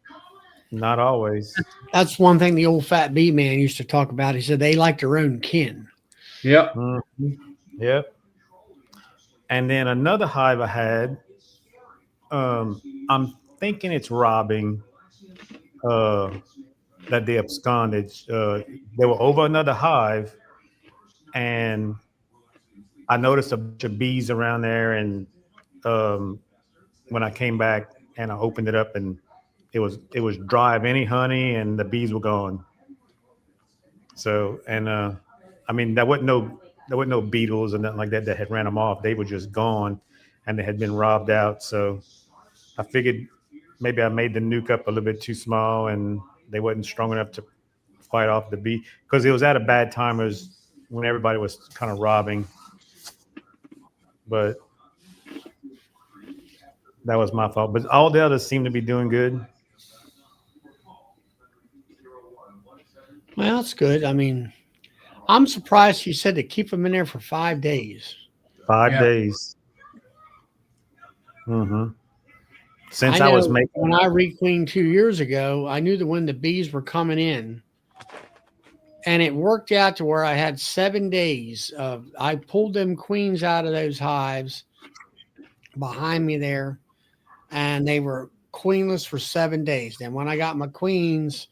not always. That's one thing the old fat bee man used to talk about. He said they like their own kin. Yep. Mhm. Yep. And then another hive I had, I'm thinking it's robbing, uh, that they absconded. They were over another hive, and I noticed a bunch of bees around there. And um, when I came back and I opened it up, and it was dry of any honey, and the bees were gone. So, and I mean, there wasn't no beetles and nothing like that had ran them off. They were just gone, and they had been robbed out. So I figured maybe I made the nuke up a little bit too small, and they wasn't strong enough to fight off the bee because it was at a bad time. It was when everybody was kind of robbing, but that was my fault. But all the others seem to be doing good. Well, that's good. I mean, I'm surprised you said to keep them in there for 5 days. 5 days. Mm-hmm. I Since I was know making, when I re-cleaned 2 years ago, I knew that when the bees were coming in, and it worked out to where I had 7 days of, I pulled them queens out of those hives behind me there, and they were queenless for 7 days. Then when I got my queens,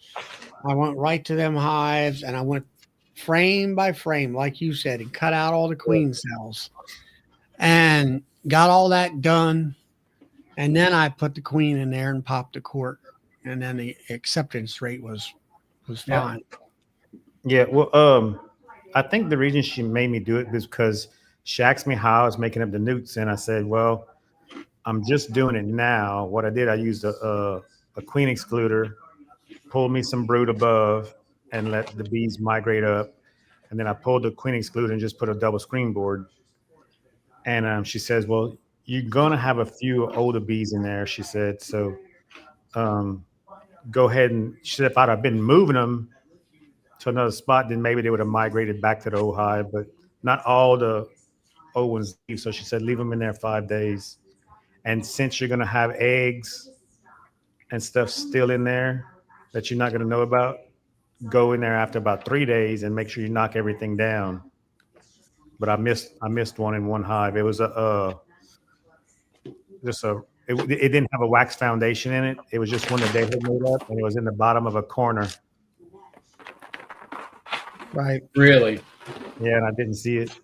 I went right to them hives and I went frame by frame, like you said, and cut out all the queen cells and got all that done. And then I put the queen in there and popped the cork. And then the acceptance rate was fine. yeah, well, I think the reason she made me do it was because she asked me how I was making up the newts, and I said, well, I'm just doing it now. What I did, I used a queen excluder, pulled me some brood above, and let the bees migrate up. And then I pulled the queen excluder and just put a double screen board. And she says, well, you're going to have a few older bees in there, she said. So um, go ahead and she said if I'd have been moving them to another spot, then maybe they would have migrated back to the old hive. But not all the old ones leave. So she said, leave them in there 5 days. And since you're going to have eggs and stuff still in there that you're not going to know about, go in there after about 3 days and make sure you knock everything down. But I missed one in one hive. It was it didn't have a wax foundation in it. It was just one that they had made up, and it was in the bottom of a corner. Right. Really? Yeah, and I didn't see it.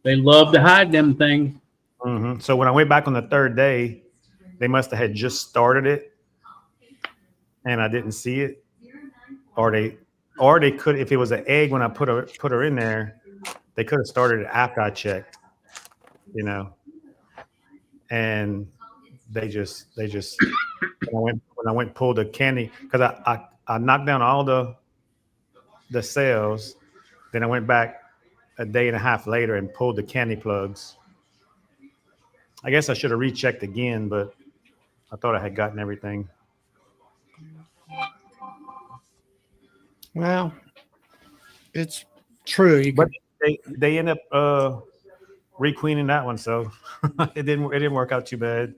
They love to hide them things. So when I went back on the third day, they must have had just started it, and I didn't see it, or they could, if it was an egg when I put her in there, they could have started it after I checked, you know, and they just when I went pulled the candy because I knocked down all the cells, then I went back a day and a half later and pulled the candy plugs. I guess I should have rechecked again, but I thought I had gotten everything. Well, it's true. You But could, they end up requeening that one, so it didn't work out too bad.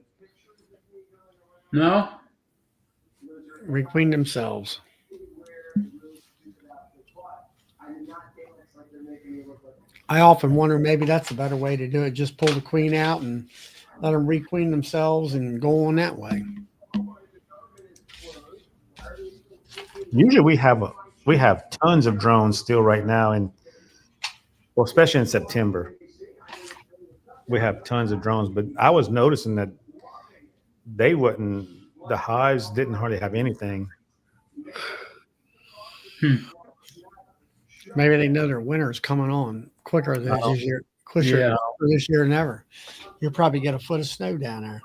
No? requeen themselves. I often wonder maybe that's a better way to do it. Just pull the queen out and let them requeen themselves and go on that way. Usually we have tons of drones still right now, and well, especially in September, we have tons of drones. But I was noticing that they wouldn't. The hives didn't hardly have anything. Maybe they know their winter is coming on quicker quicker Yeah. this year than ever. You'll probably get a foot of snow down there.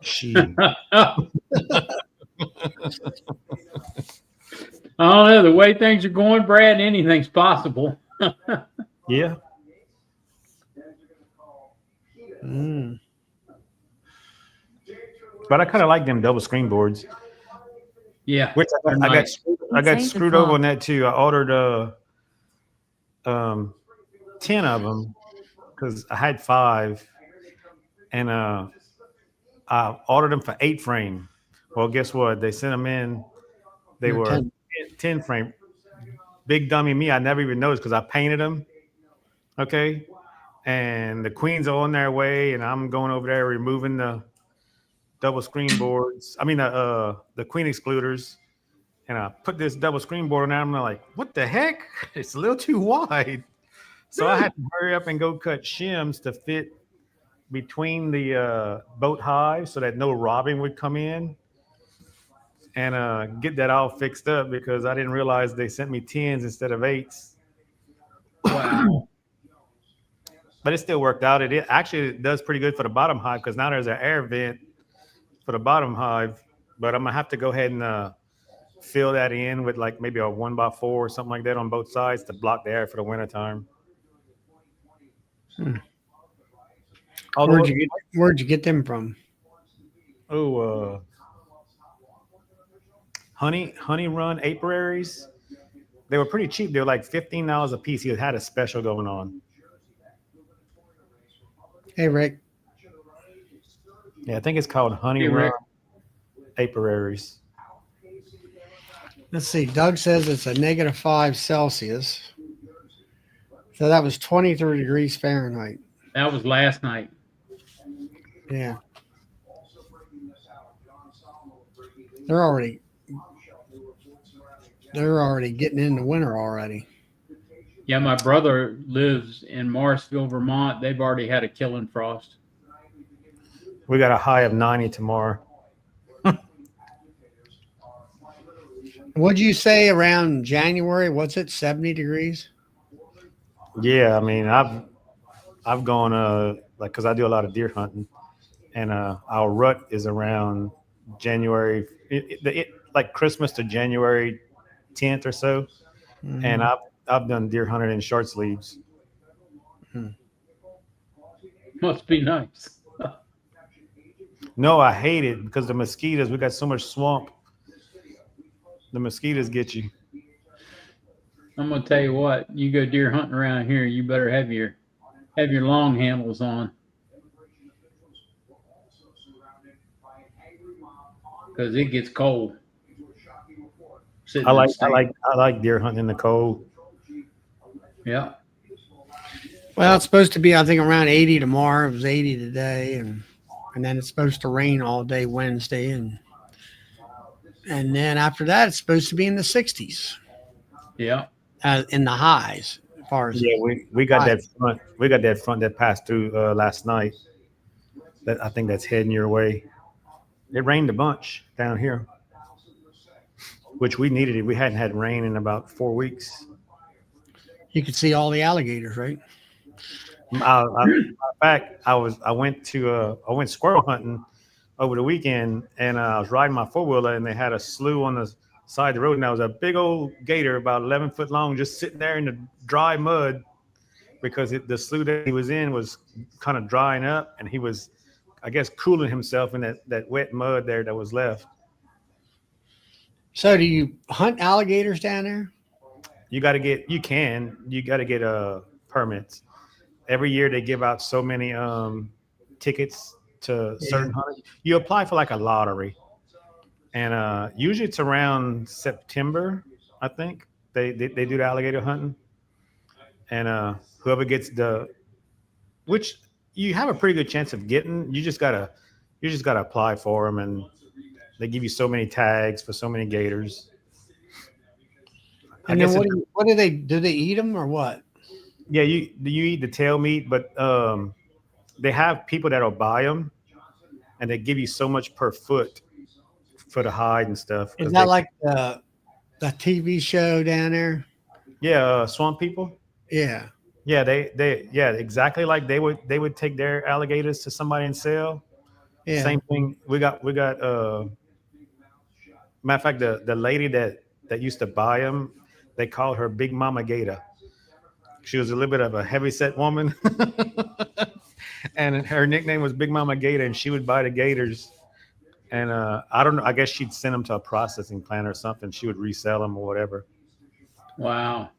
She Oh, yeah, the way things are going, Brad, anything's possible. yeah. Mm. But I kind of like them double screen boards. Yeah. Which they're nice. I got screwed over on that too. I ordered 10 of them because I had 5, and I ordered them for 8 frame. Well, guess what? They sent them in. They They're were 10. 10 frame. Big dummy me. I never even noticed because I painted them. Okay, and the queens are on their way, and I'm going over there removing the double screen boards. I mean the queen excluders. And I put this double screen board on there. I'm like, what the heck? It's a little too wide. So I had to hurry up and go cut shims to fit between the boat hives so that no robbing would come in, and get that all fixed up because I didn't realize they sent me 10s instead of 8s. Wow. But it still worked out. It actually does pretty good for the bottom hive because now there's an air vent for the bottom hive, but I'm gonna have to go ahead and fill that in with like maybe a 1x4 or something like that on both sides to block the air for the wintertime. Although, Where'd you get them from? oh, honey run apiaries. They were pretty cheap. They were like $15 a piece. He had a special going on. Hey, Rick. Yeah, I think it's called Honey Hey, Run Rick. apiaries. Let's see. Doug says it's a -5 Celsius. So that was 23 degrees Fahrenheit. That was last night. Yeah. They're already getting into winter already. Yeah, my brother lives in Morrisville, Vermont. They've already had a killing frost. We got a high of 90 tomorrow. What'd you say around January? What's it? 70 degrees? Yeah, I mean, I've gone like because I do a lot of deer hunting, and our rut is around January, like Christmas to January 10th or so, and I've done deer hunting in short sleeves. Must be nice. No, I hate it because the mosquitoes. We got so much swamp. The mosquitoes get you. I'm gonna tell you what. You go deer hunting around here, you better have your long handles on, because it gets cold. Sitting I in like I stand. like I like deer hunting in the cold. Yeah. Well, it's supposed to be, I think, around 80 tomorrow. It was 80 today, and then it's supposed to rain all day Wednesday, and then after that, it's supposed to be in the 60s. Yeah. In the highs, as far as Yeah, we got Right. that front. We got that front that passed through last night. That I think that's heading your way. It rained a bunch down here, which we needed it. We hadn't had rain in about 4 weeks. you could see all the alligators, right? In fact, I went squirrel hunting over the weekend, and I was riding my four wheeler, and they had a slough on the side of the road, and there was a big old gator about 11 foot long, just sitting there in the dry mud because the slough that he was in was kind of drying up, and he was, I guess, cooling himself in that wet mud there that was left. So, do you hunt alligators down there? You got to get permits. Every year they give out so many tickets to certain hunters. You apply for like a lottery, and usually it's around September, I think. They do the alligator hunting, and whoever gets which you have a pretty good chance of getting. You just gotta apply for them, and they give you so many tags for so many gators. I And guess then what do they eat them or what? yeah, you eat the tail meat, but they have people that'll buy them, and they give you so much per foot for the hide and stuff. Is Because that like the TV show down there? swamp people. Yeah. Yeah, exactly like they would take their alligators to somebody and sell. Yeah. Same thing. We got matter of fact, the lady that used to buy them, they called her Big Mama Gator. She was a little bit of a heavy set woman, and her nickname was Big Mama Gator, and she would buy the gators. And I don't know. I guess she'd send them to a processing plant or something. She would resell them or whatever. Wow.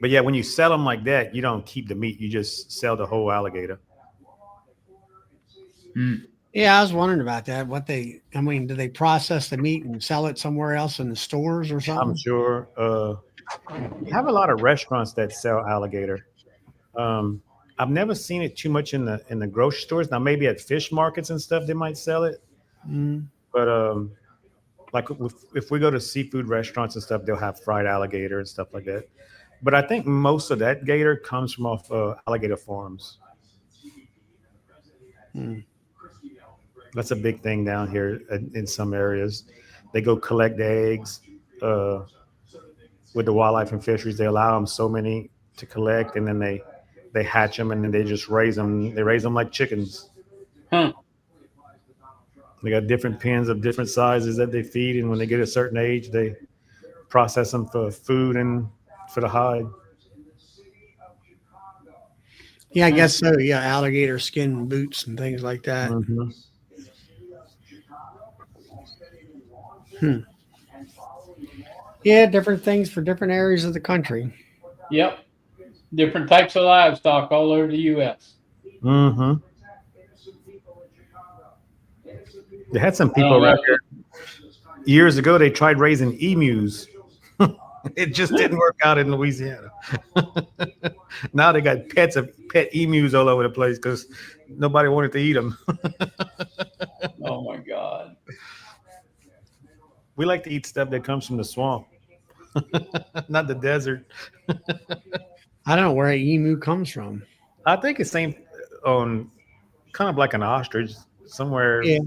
But yeah, when you sell them like that, you don't keep the meat. You just sell the whole alligator. Mm. Yeah, I was wondering about that. Do they process the meat and sell it somewhere else in the stores or I'm something? sure. You have a lot of restaurants that sell alligator. I've never seen it too much in the grocery stores. Now maybe at fish markets and stuff they might sell it. Mm. But like if we go to seafood restaurants and stuff, they'll have fried alligator and stuff like that. But I think most of that gator comes from off alligator farms. Mm. That's a big thing down here in some areas. They go collect the eggs with the wildlife and fisheries. They allow them so many to collect, and then they hatch them, and then they just raise them. They raise them like chickens. Huh. They got different pens of different sizes that they feed, and when they get a certain age, they process them for food and for the hide. Yeah, I guess so. Yeah, alligator skin boots and things like that. Hmm. Hmm. Yeah, different things for different areas of the country. Yep. Different types of livestock all over the U.S. Hmm. They had some I people don't around know. here years ago. They tried raising emus. It just didn't work out in Louisiana. Now they got pet emus all over the place because nobody wanted to eat them. Oh my God. We like to eat stuff that comes from the swamp, not the desert. I don't know where an emu comes from. I think it's same on kind of like an ostrich, somewhere Yeah.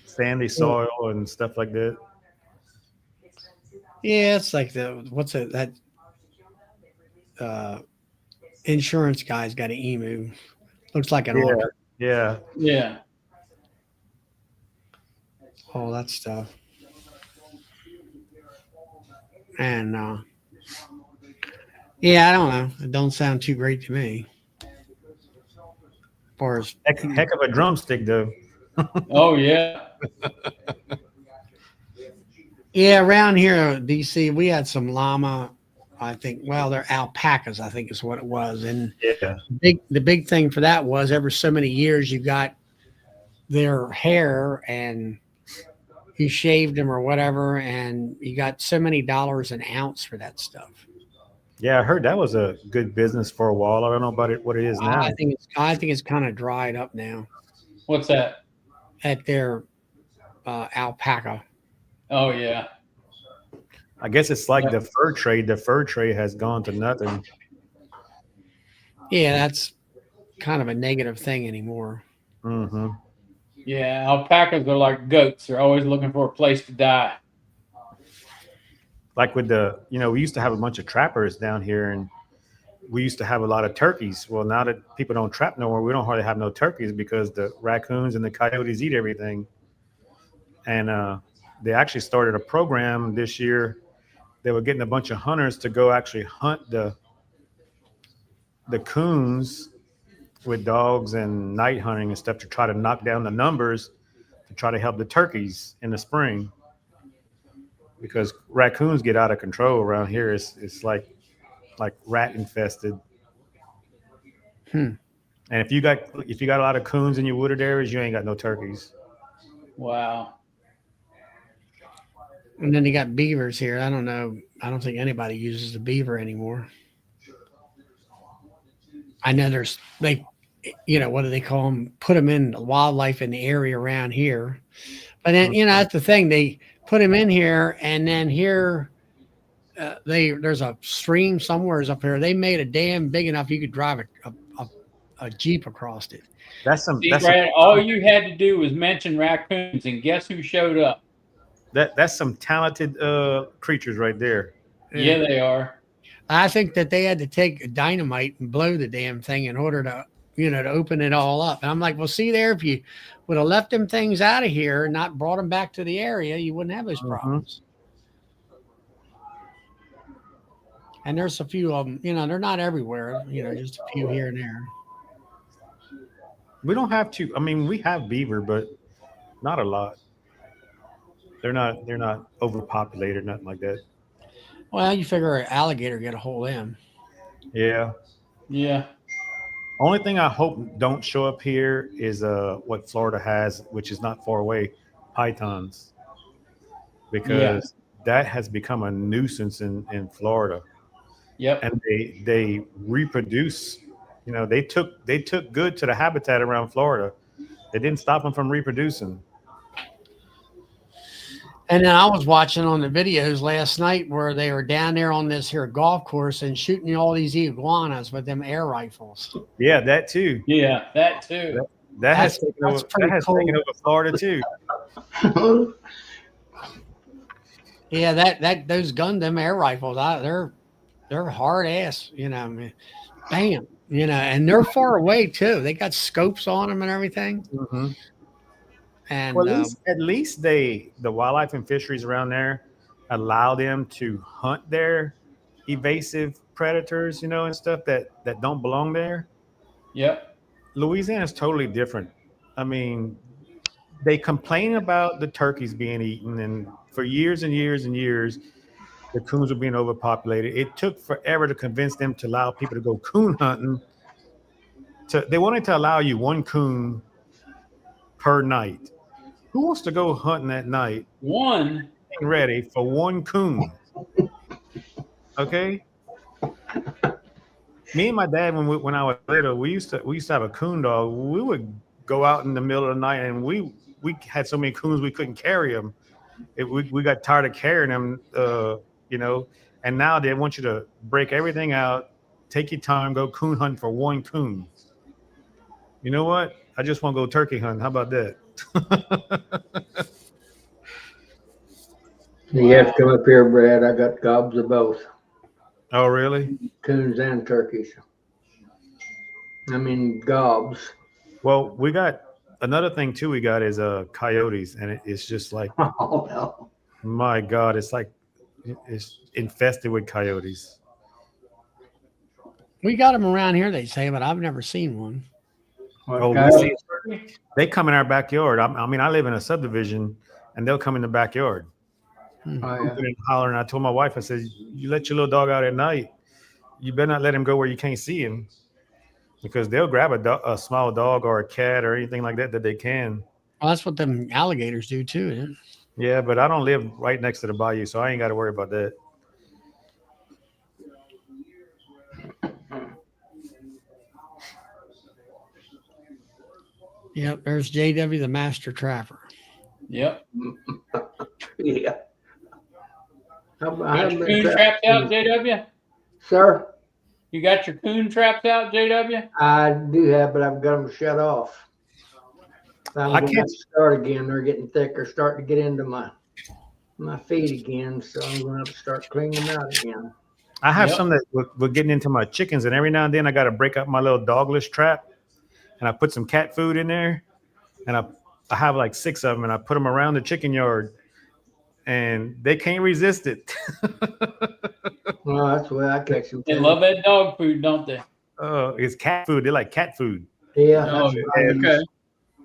sandy Well, soil and stuff like that. yeah, it's like the what's it that uh insurance guy's got an emu. Looks like an Yeah, ostrich. yeah. Yeah. All that stuff. And yeah, I don't know. It don't sound too great to me. As far as Heck of a drumstick, though. Oh yeah. yeah, around here, DC, we had some llama. I think, well, they're alpacas. I think is what it was. And Yeah. the big thing for that was every so many years you got their hair and you shaved them or whatever, and you got so many dollars an ounce for that stuff. Yeah, I heard that was a good business for a while. I don't know about it, what it is now. I think it's kind of dried up now What's that? at their alpaca. Oh yeah. I guess it's like Yep. the fur trade. The fur trade has gone to nothing. Yeah, that's kind of a negative thing anymore. Hmm. Yeah. Alpacas are like goats. They're always looking for a place to die. Like with we used to have a bunch of trappers down here, and we used to have a lot of turkeys. Well, now that people don't trap no more, we don't hardly have no turkeys because the raccoons and the coyotes eat everything. And they actually started a program this year. They were getting a bunch of hunters to go actually hunt the coons with dogs and night hunting and stuff to try to knock down the numbers to try to help the turkeys in the spring because raccoons get out of control around here. It's like rat infested. Hmm. And if you got a lot of coons in your wooded areas, you ain't got no turkeys. Wow. And then you got beavers here. I don't know. I don't think anybody uses the beaver anymore. I know there's they, what do they call them? Put them in wildlife in the area around here. But then that's the thing. They put them in here, and then here there's a stream somewheres up here. They made a dam big enough you could drive a jeep across it. That's some See, that's some Brad, all you had to do was mention raccoons, and guess who showed up? that's some talented creatures right there. Yeah. Yeah, they are. I think that they had to take dynamite and blow the damn thing in order to to open it all up. And I'm like, well, see there, if you would have left them things out of here and not brought them back to the area, you wouldn't have those Hmm. problems. And there's a few of them, they're not everywhere, just a few here and there. We don't have to. I mean, we have beaver, but not a lot. They're not overpopulated, nothing like that. Well, you figure an alligator get a hold of them. Yeah. Yeah. Only thing I hope don't show up here is what Florida has, which is not far away, pythons, Yeah. because that has become a nuisance in Florida, Yep. and they reproduce. They took good to the habitat around Florida. They didn't stop them from reproducing. And then I was watching on the videos last night where they were down there on this here golf course and shooting all these iguanas with them air rifles. Yeah, that too. Yeah. That too. That has That's taken that's over. That pretty has cool. taken over Florida too. Yeah, that those Gundam air rifles, they're hard ass, I mean, bam, and they're far away too. They got scopes on them and everything. Hmm. And Well, at least the wildlife and fisheries around there allow them to hunt their evasive predators, and stuff that don't belong there. Yep. Louisiana is totally different. I mean, they complain about the turkeys being eaten, and for years and years and years, the coons were being overpopulated. It took forever to convince them to allow people to go coon hunting. They wanted to allow you one coon per night. Who wants to go hunting at night? One. Getting ready for one coon. Okay. Me and my dad, when I was little, we used to have a coon dog. We would go out in the middle of the night, and we had so many coons we couldn't carry them. We got tired of carrying them, you know. And now they want you to break everything out, take your time, go coon hunt for one coon. You know what? I just want to go turkey hunting. How about that? You have to come up here, Brad. I got gobs of both, Oh, really? coons and turkeys. I mean, gobs. Well, we got another thing too. We got is coyotes, and it's just like, Oh, no. my God, it's like it's infested with coyotes. we got them around here, they say, but I've never seen one. Oh, we Okay. see, they come in our backyard. I mean, I live in a subdivision, and they'll come in the backyard. Oh, yeah. Hooping and hollering. I told my wife, I said, "You let your little dog out at night. You better not let him go where you can't see him, because they'll grab a small dog or a cat or anything like that they can." Well, that's what them alligators do too. Isn't it? Yeah, but I don't live right next to the bayou, so I ain't got to worry about that. Yep, there's JW, the master trapper. Yep. Yeah. I Got haven't your been coon traps out, JW? Sir, You got your coon traps out, JW? I do have, but I've got them shut off. I'm I going to can't- start again. They're getting thicker, starting to get into my feet again. So I'm going to have to start cleaning them out again. I have Yep. some that were getting into my chickens, and every now and then I got to break up my little dogless trap, and I put some cat food in there, and I have like 6 of them, and I put them around the chicken yard, and they can't resist it. Well, that's the way I catch them. They too. love that dog food, don't they? It's cat food. They like cat food. Yeah, Oh, that's what I use. okay.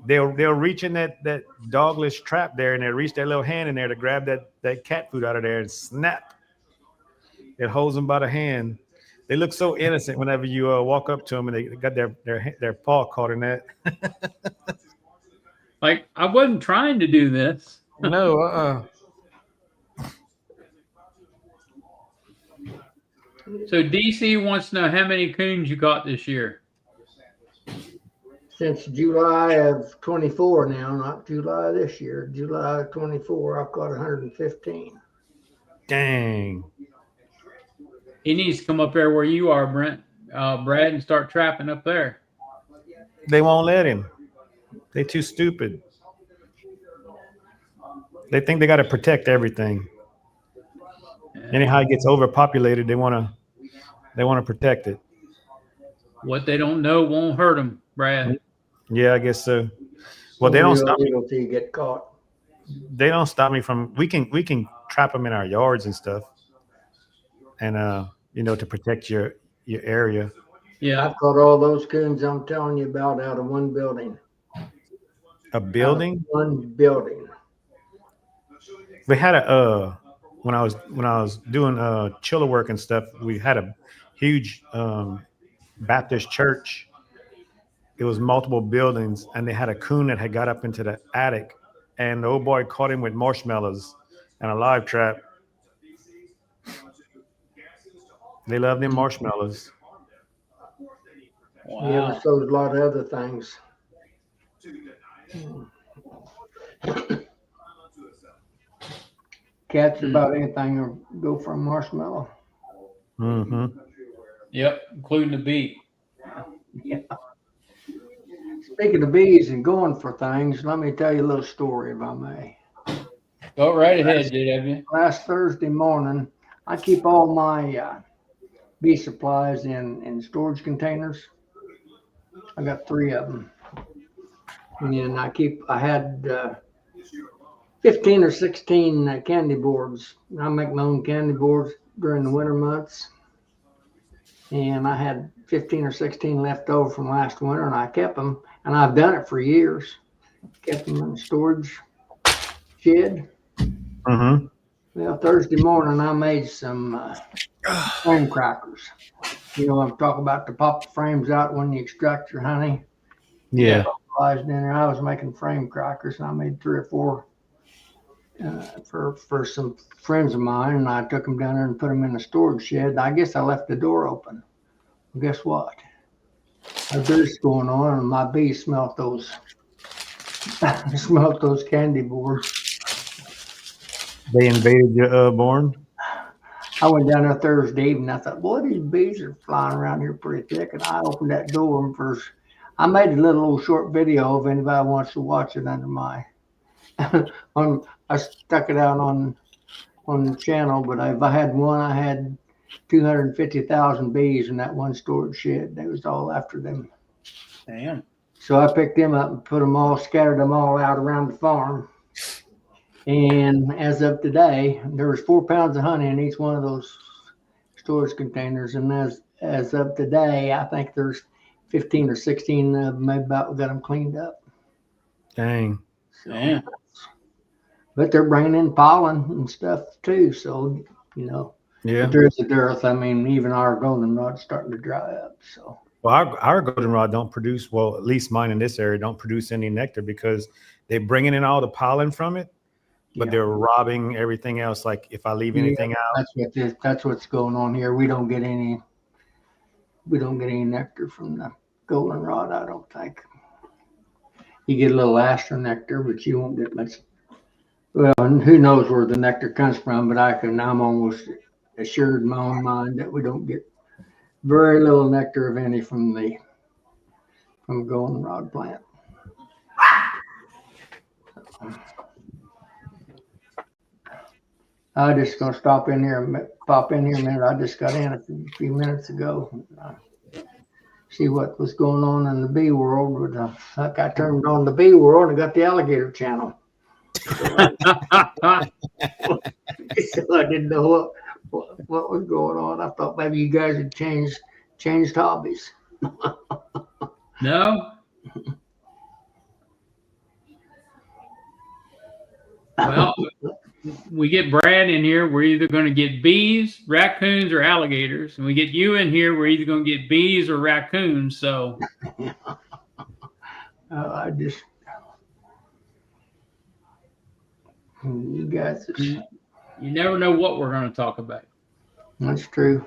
They'll reach in that dogless trap there, and they'll reach their little hand in there to grab that cat food out of there, and snap. It holds them by the hand. They look so innocent whenever you walk up to them, and they got their paw caught in that. Like, I wasn't trying to do this. No, So DC wants to know how many coons you got this year. Since July of 24 now, not July this year, July of 24, I've got 115. dang. He needs to come up there where you are, Brad, and start trapping up there. They won't let him. They too stupid. They think they got to protect everything. Anyhow, it gets overpopulated. They want to protect it. What they don't know won't hurt them, Brad. Yeah, I guess so. Well, they don't stop me. Until you get caught. They don't stop me from. We can trap them in our yards and stuff, and to protect your area. Yeah. I've caught all those coons I'm telling you about out of one building. A building. One building. We had when I was doing chiller work and stuff. We had a huge Baptist church. It was multiple buildings, and they had a coon that had got up into the attic, and the old boy caught him with marshmallows and a live trap. They love them marshmallows. Wow. Yeah, so there's a lot of other things. Cats about anything or go for a marshmallow. Mm-hmm. Yep, including the bee. Yeah. Speaking of bees and going for things, let me tell you a little story if I may. Go right ahead, JW. Last Thursday morning, I keep all my bee supplies in storage containers. I got 3 of them. And I had 15 or 16 candy boards. I make my own candy boards during the winter months. And I had 15 or 16 left over from last winter, and I kept them. And I've done it for years. Kept them in the storage shed. Mm-hmm. Well, Thursday morning, I made some frame crackers. I'm talking about to pop the frames out when you extract your honey. Yeah. In there, I was making frame crackers, and I made 3 or 4 for some friends of mine, and I took them down there and put them in the storage shed. I guess I left the door open. Well, guess what? A bird's going on, and my bees smelt those smelt those candy boards. They invaded your barn. I went down there Thursday evening. I thought, boy, these bees are flying around here pretty thick. And I opened that door, and first, I made a little short video if anybody wants to watch it under my. I stuck it out on the channel, but if I had one, I had 250,000 bees in that one storage shed. They was all after them. Damn. So I picked them up and scattered them all out around the farm. And as of today, there was 4 pounds of honey in each one of those storage containers. And as of today, I think there's 15 or 16 of them, maybe about got them cleaned up. Dang. So, Damn. but they're bringing in pollen and stuff too. So, Yeah. if there's a dearth, I mean, even our goldenrod's starting to dry up. So, Well, our goldenrod don't produce, well, at least mine in this area don't produce any nectar because they're bringing in all the pollen from it, but yeah. they're robbing everything else. Like if I leave anything out. That's what's going on here. We don't get any nectar from the goldenrod, I don't think. You get a little aster nectar, but you won't get much. Well, and who knows where the nectar comes from, but I'm almost assured in my own mind that we don't get very little nectar, if any, from goldenrod plant. I'm just gonna pop in here a minute. I just got in a few minutes ago. See what was going on in the bee world. Like I turned on the bee world and got the alligator channel. So I didn't know what was going on. I thought maybe you guys had changed hobbies. No. Well, we get Brad in here. We're either going to get bees, raccoons, or alligators. And we get you in here. We're either going to get bees or raccoons. So You guys, you never know what we're going to talk about. That's true.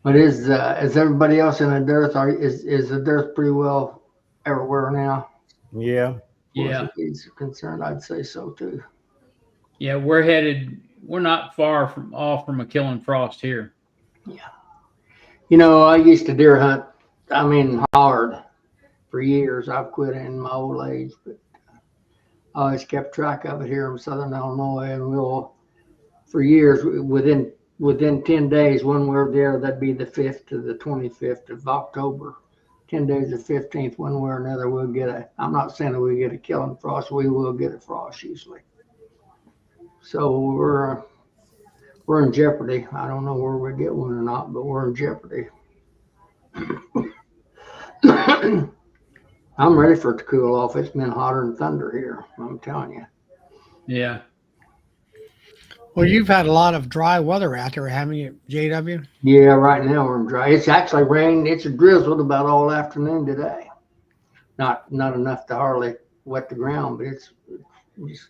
But is everybody else in the dearth? Is the dearth pretty well everywhere now? Yeah. Yeah. As bees are concerned, I'd say so too. Yeah, we're not far from a killing frost here. Yeah. I used to deer hunt, hard for years. I've quit in my old age, but I always kept track of it here in Southern Illinois, and for years, within 10 days, one way or the other, that'd be the 5th to the 25th of October. 10 days of 15th, one way or another, we'll get I'm not saying that we get a killing frost, we will get a frost usually. So we're in jeopardy. I don't know where we get one or not, but we're in jeopardy. I'm ready for it to cool off. It's been hotter than thunder here, I'm telling you. Yeah. Well, you've had a lot of dry weather out there, haven't you, JW? Yeah, right now we're in dry. It's actually rained. It's drizzled about all afternoon today. Not enough to hardly wet the ground, but it's just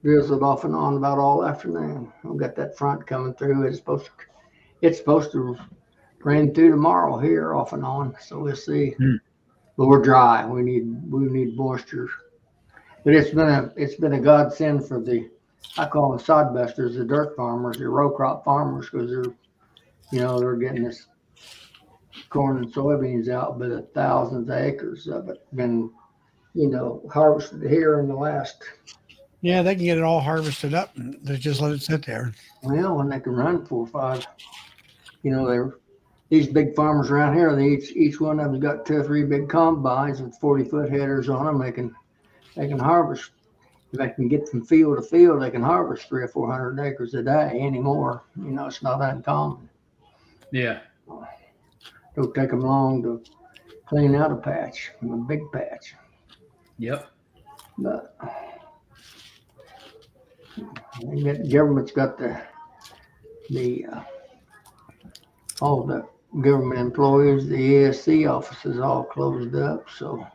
drizzled off and on about all afternoon. We've got that front coming through. It's supposed to rain through tomorrow here off and on. So we'll see. But we're dry. We need moisture. But it's been a godsend for I call them sod busters, the dirt farmers, the row crop farmers, because they're getting this corn and soybeans out, but thousands of acres of it been, harvested here in the last. Yeah, they can get it all harvested up and they just let it sit there. Well, when they can run 4 or 5, these big farmers around here, each one of them's got 2 or 3 big combines with 40-foot headers on them. They can harvest. If they can get from field to field, they can harvest 300 or 400 acres a day anymore. You know, it's not uncommon. Yeah. Don't take them long to clean out a patch, a big patch. Yep. But the government's got the all the government employees, the ESC offices all closed up. So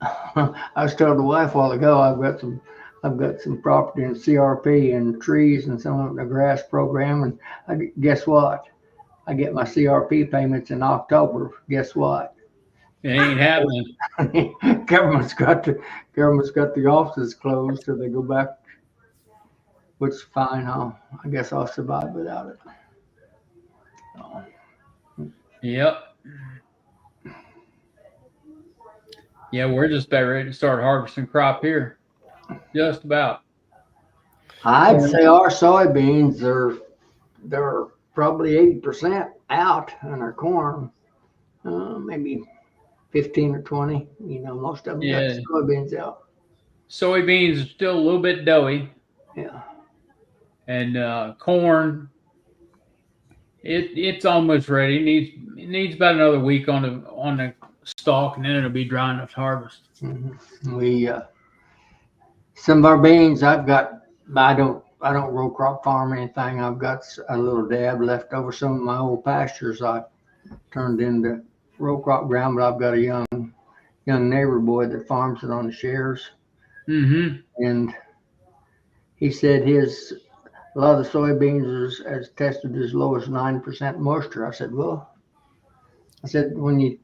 I was telling the wife a while ago, I've got some property in CRP and trees and some of the grass program. And guess what? I get my CRP payments in October. Guess what? It ain't happening. government's got the offices closed till they go back, which is fine. I guess I'll survive without it. So, Yep. Yeah, we're just about ready to start harvesting crop here. Just about. I'd say our soybeans they're probably 80% out on our corn, maybe 15 or 20. You know, most of them got soybeans out. Soybeans are still a little bit doughy. Yeah. And corn, it's almost ready. It needs about another week on the stalk, and then it'll be dry enough to harvest. Mm-hmm. We some of our beans I don't row crop farm or anything. I've got a little dab left over. Some of my old pastures I turned into row crop ground, but I've got a young neighbor boy that farms it on the shares. Mm-hmm. And he said a lot of the soybeans has tested as low as 9% moisture. I said, when you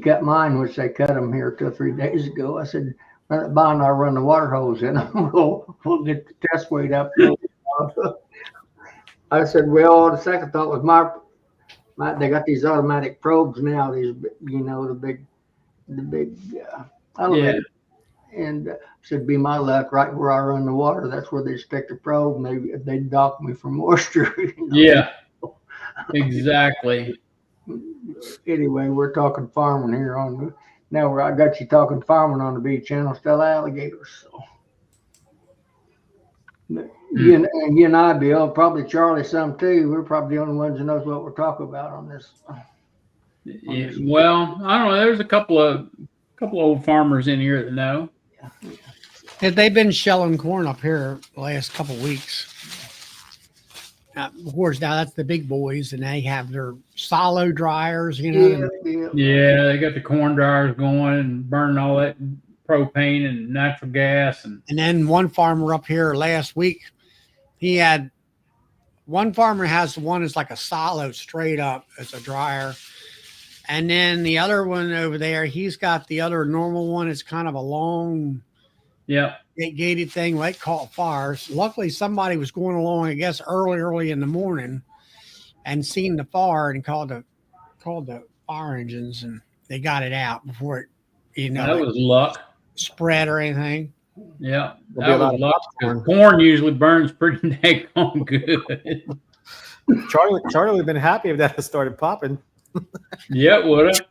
cut mine, which they cut them here 2 or 3 days ago, I said, run it by and I'll run the water hose in them. We'll get the test weight up. I said, well, the second thought was they got these automatic probes now. These, the big elevator. And should be my luck, right where I run the water, that's where they stick the probe. Maybe if they dock me for moisture. Yeah, exactly. Anyway, we're talking farming here now I got you talking farming on the beach channel, still alligators. So you and I, Bill, probably Charlie some too. We're probably the only ones that knows what we're talking about on this. Yeah, well, I don't know. There's a couple of old farmers in here that know. Yeah, they've been shelling corn up here the last couple of weeks. Of course, now that's the big boys, and they have their silo dryers, Yeah, they got the corn dryers going and burning all that propane and natural gas. And then one farmer up here last week, one farmer has the one that's like a silo straight up as a dryer. And then the other one over there, he's got the other normal one. It's kind of a long, gated thing. They call it fires. Luckily, somebody was going along, I guess, early in the morning, and seen the fire and called the fire engines, and they got it out before it, that was luck. Spread or anything. Yeah, that was luck. Corn usually burns pretty dang good. Charlie would have been happy if that had started popping. Yeah, it would have.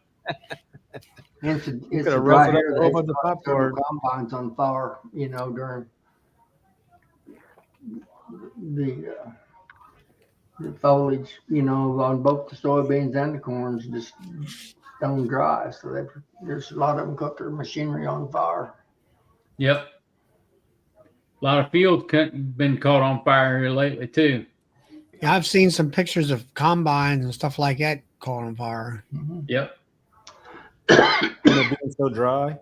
It's a dry air. They put combines on fire, during the foliage, on both the soybeans and the corns, just stone dry. So there's a lot of them cut their machinery on fire. Yep. A lot of fields been caught on fire here lately too. Yeah, I've seen some pictures of combines and stuff like that caught on fire. Mm-hmm. Yep. Being so dry.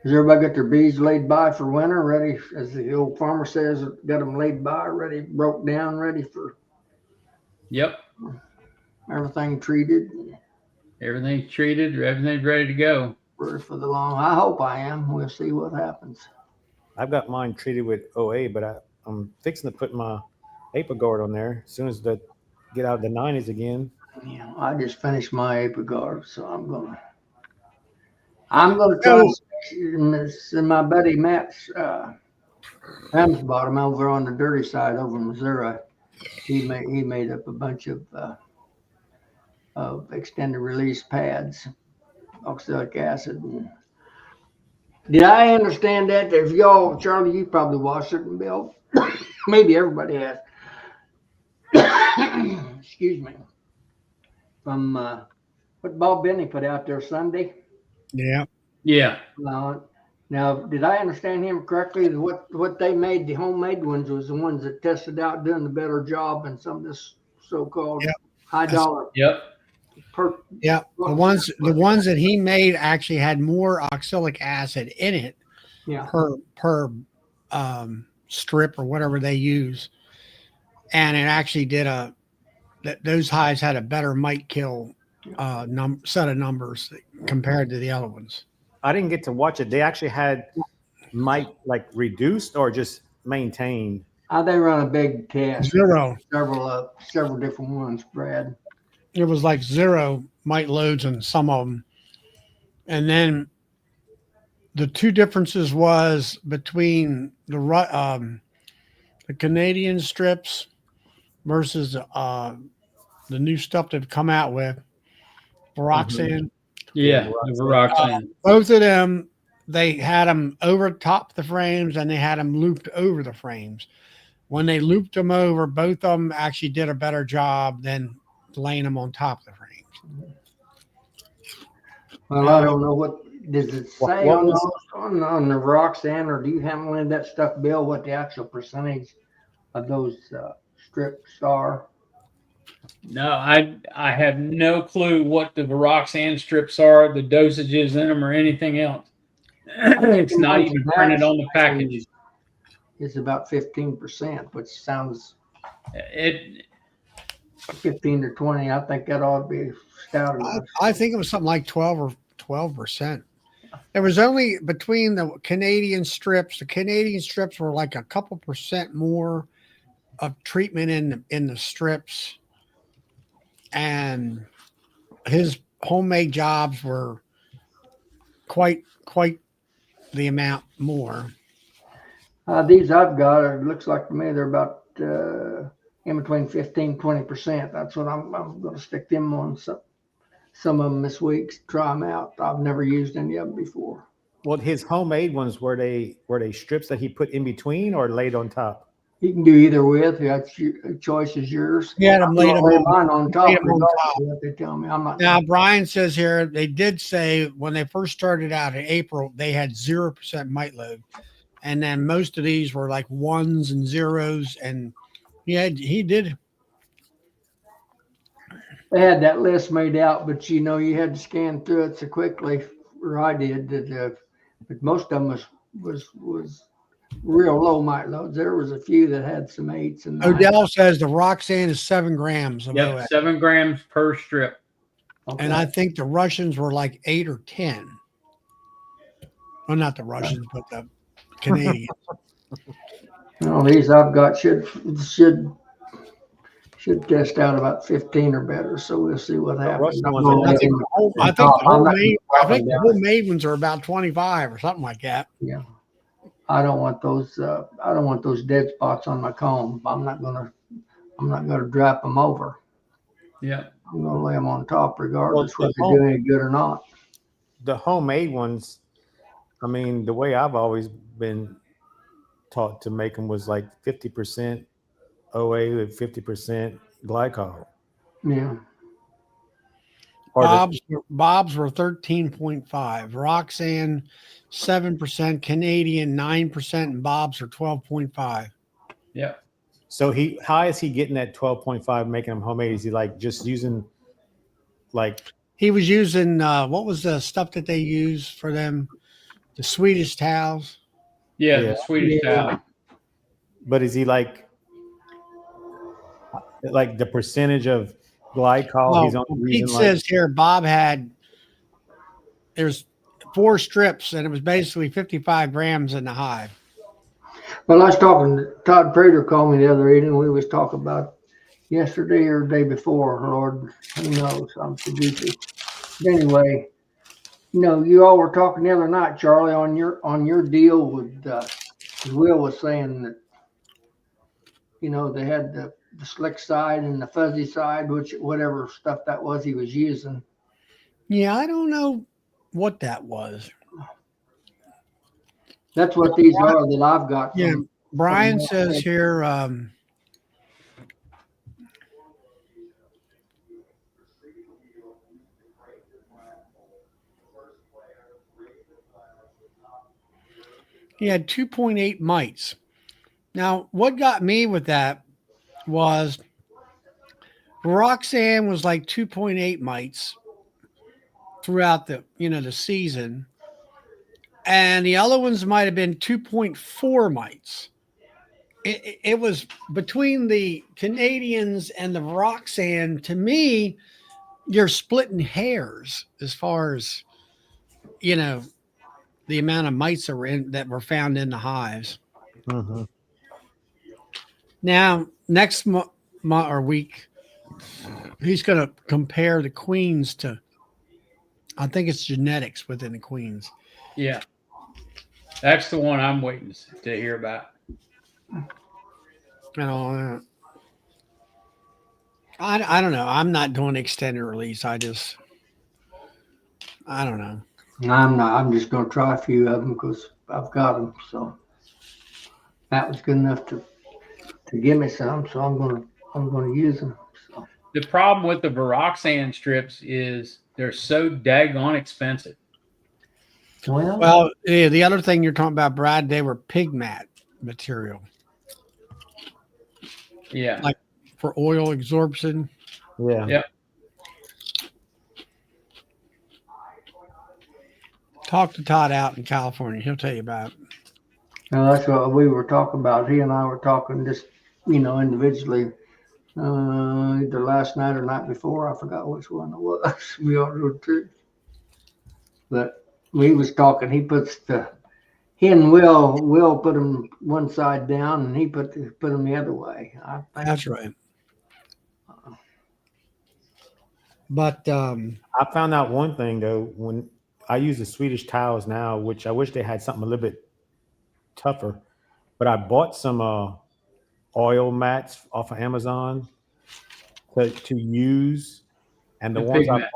Has everybody got their bees laid by for winter, ready, as the old farmer says, got them laid by, ready, broke down, ready for everything treated? Everything's treated, everything's ready to go. Ready for the long. I hope I am. We'll see what happens. I've got mine treated with OA, but I'm fixing to put my Apagard on there as soon as they get out of the 90s again. Yeah, I just finished my Apagard, so I'm gonna try. And my buddy Matt's Ram's bottom over on the dirty side over in Missouri. he made up a bunch of extended release pads, oxalic acid. And did I understand that? If y'all, Charlie, you probably watched it, and Bill, maybe everybody has. Excuse me. From what Bob Benny put out there Sunday. Yeah. Yeah. Now, did I understand him correctly? What they made, the homemade ones, was the ones that tested out doing the better job than some of this so-called Yep. high dollar Yep. per. Yeah. The ones that he made actually had more oxalic acid in it Yeah. per strip or whatever they use. And it actually did those highs had a better mite kill set of numbers compared to the other ones. I didn't get to watch it. They actually had mite like reduced or just maintained. They run a big test. Zero. Several different ones, Brad. It was like zero mite loads in some of them. And then the two differences was between the Canadian strips versus the new stuff they've come out with, Roxanne. Yeah. The Roxanne. Both of them, they had them over top the frames and they had them looped over the frames. When they looped them over, both of them actually did a better job than laying them on top of the frames. Well, I don't know what does it say What on was- those on the Roxanne, or do you have any of that stuff, Bill? What the actual percentage of those strips are? No, I have no clue what the Roxanne strips are, the dosages in them, or anything else. It's not even printed on the package. It's about 15%, which sounds It 15 to 20. I think that ought to be stout enough. I think it was something like 12%. There was only between the Canadian strips were like a couple percent more of treatment in the strips. And his homemade jobs were quite the amount more. These I've got, it looks like to me they're about in between 15-20%. That's what I'm going to stick them on some of them this week. Try them out. I've never used any of them before. Well, his homemade ones were they strips that he put in between or laid on top? You can do either with. That's your choice is yours. He had them laid I'll them lay on. mine on top. laid 'em on regardless top. of what they tell me. I'm not. Now Brian says here they did say when they first started out in April they had 0% mite load, and then most of these were like ones and zeros, and he did. They had that list made out, but you had to scan through it so quickly, or I did. But most of them was real low mite loads. There was a few that had some 8s and 9s. Odell says the Roxanne is 7 grams of Yep, OS, 7 grams per strip. Okay. and I think the Russians were like 8 or 10. Well, not the Russians, but the Canadians. These I've got should test out about 15 or better. So we'll see what happens. Russian ones I think the I'm not- homemade ones are about 25 or something like that. Yeah. I don't want those. I don't want those dead spots on my comb. I'm not gonna drap them over. Yeah. I'm gonna lay them on top, regardless Well, whether they're doing any good or not. The homemade ones, I mean, the way I've always been taught to make them was like 50% OA with 50% glycol. Yeah. Or the- Bob's were 13.5, Roxanne 7%, Canadian 9%, and Bob's are 12.5. Yeah. so how is he getting that 12.5 making them homemade? Is he like just using like He was using what was the stuff that they use for them? The Swedish towels. Yeah. Yeah. The Swedish Yeah. towel. but is he like the percentage of glycol he's only Pete using says here Bob there's 4 strips and it was basically 55 grams in the hive. Well, I was talking. Todd Prater called me the other evening. We was talking about yesterday or the day before. Lord, who knows? I'm so goofy. But anyway, you all were talking the other night, Charlie, on your deal with. Will was saying that they had the slick side and the fuzzy side, which whatever stuff that was he was using. Yeah, I don't know what that was. That's what these are that I've got Yeah, from. Brian from says here, he had 2.8 mites. Now, what got me with that was Roxanne was like 2.8 mites throughout the season, and the other ones might have been 2.4 mites. It was between the Canadians and the Roxanne. To me, you're splitting hairs as far as the amount of mites that were found in the hives. Mm-hmm. Now, next month or week, he's going to compare the queens to, I think it's genetics within the queens. Yeah. That's the one I'm waiting to hear about. And all that. I don't know. I'm not doing extended release. I don't know. I'm not. I'm just gonna try a few of them because I've got them. So that was good enough to give me some. So I'm gonna use them. So The problem with the Viroxan strips is they're so daggone expensive. Well, yeah, the other thing you're talking about, Brad, they were pig mat material. Yeah. Like for oil absorption. Yeah. Yep. Talk to Todd out in California. He'll tell you about it. that's what we were talking about. He and I were talking just individually. Either last night or night before, I forgot which one it was. We ordered two, but we was talking. He and Will put them one side down, and he put them the other way. That's right. But I found out one thing though, when I use the Swedish towels now, which I wish they had something a little bit tougher, but I bought some oil mats off of Amazon to use, and the pig mat.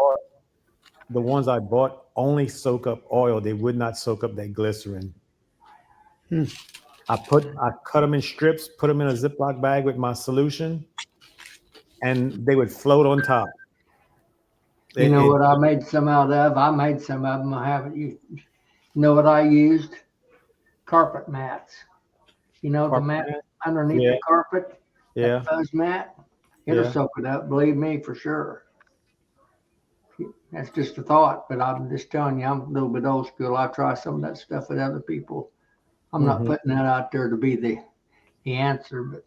ones I bought only soak up oil. They would not soak up that glycerin. I cut them in strips, put them in a Ziploc bag with my solution, and they would float on top. You know what I made some out of? I made some of them. I haven't used. You know what I used? Carpet mats. The mat underneath the carpet. Yeah. That fuzz mat. It'll Yeah. soak it up. Believe me, for sure. That's just a thought, but I'm just telling you, I'm a little bit old school. I try some of that stuff with other people. I'm not putting that out there to be the answer, but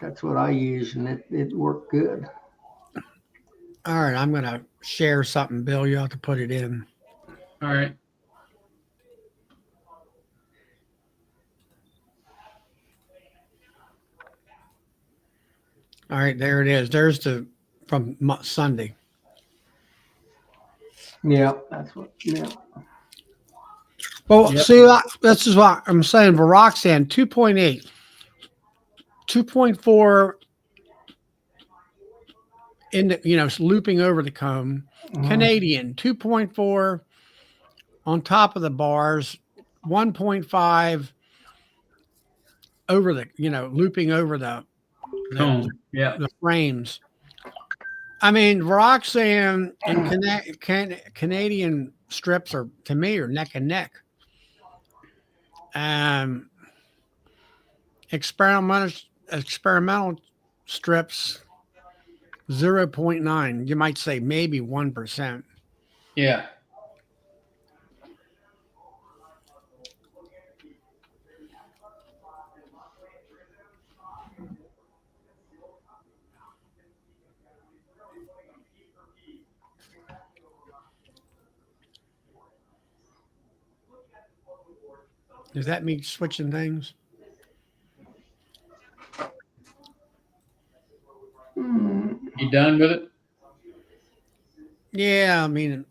that's what I use, and it worked good. all right, I'm gonna share something, Bill. You have to put it in. All right. All right, there it is. There's from Sunday. Yeah, that's what. Yeah. Well, Yep. see, this is what I'm saying. Viroxan 2.8, 2.4 in the looping over the comb. Canadian 2.4 on top of the bars, 1.5 over the looping over the Yeah. the frames. I mean, Viroxan and Canadian strips are, to me, are neck and neck. Experimental strips 0.9. You might say maybe 1%. Yeah. Does that mean switching things? You done with it? Yeah, I mean,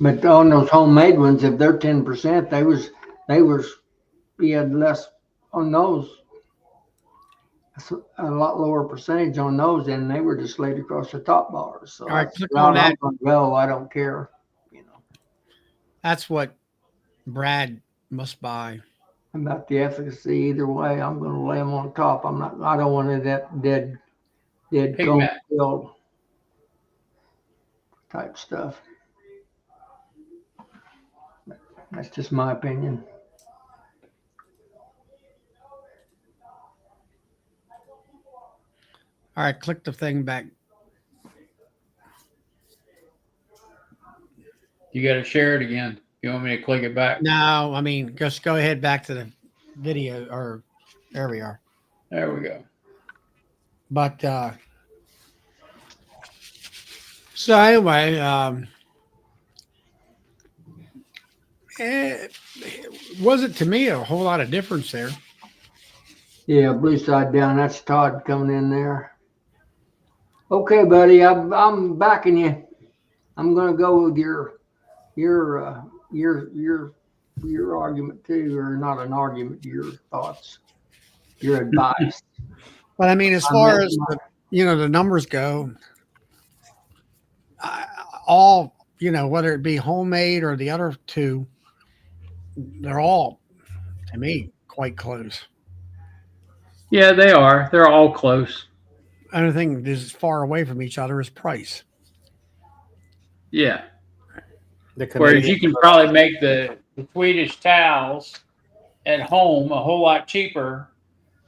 But on those homemade ones, if they're 10%, they was you had less on those. That's a lot lower percentage on those, and they were just laid across the top bars. So All right, that's click the on route I'm that. gonna go. I don't care, you know, That's what Brad must buy. about the efficacy. Either way, I'm gonna lay them on top. I don't want that dead cone Pigment. field type stuff. That's just my opinion. All right, click the thing back. You got to share it again. You want me to click it back? No, I mean, just go ahead back to the video, or there we are. There we go. But so anyway, it wasn't to me a whole lot of difference there. Yeah, blue side down. That's Todd coming in there. Okay, buddy, I'm backing you. I'm gonna go with your argument too, or not an argument, your thoughts, your advice. But I mean, as I'm far at as my- the numbers go, all whether it be homemade or the other two, they're all to me quite close. Yeah, they are. They're all close. Only thing that's far away from each other is price. Yeah. The Whereas Canadian, you can probably make the Swedish towels at home a whole lot cheaper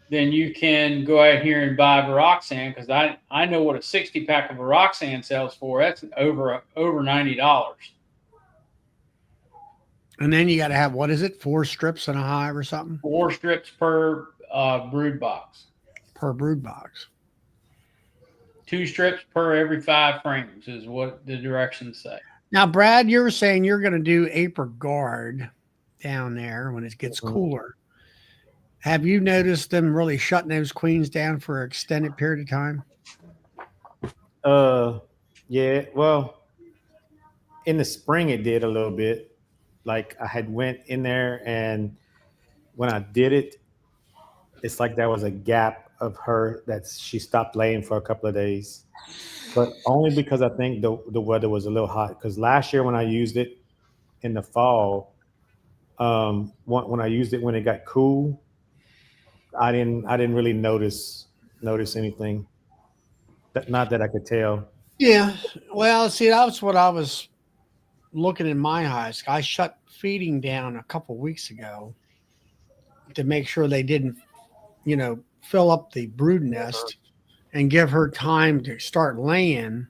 than you can go out here and buy Varoxan, because I know what a 60 pack of Varoxan sells for. That's over $90. And then you got to have, what is it, 4 strips and a hive or something 4 strips per brood box. per brood box. 2 strips per every 5 frames is what the directions say. Now, Brad, you're saying you're going to do April guard down there when it gets cooler. Have you noticed them really shutting those queens down for an extended period of time? yeah, well, in the spring it did a little bit. Like I had went in there, and when I did it, it's like there was a gap of her that she stopped laying for a couple of days, but only because I think the weather was a little hot. Because last year when I used it in the fall, when I used it when it got cool, I didn't really notice anything. Not that I could tell. Yeah. Well, see, that's what I was looking in my hives. I shut feeding down a couple weeks ago to make sure they didn't, fill up the brood nest and give her time to start laying.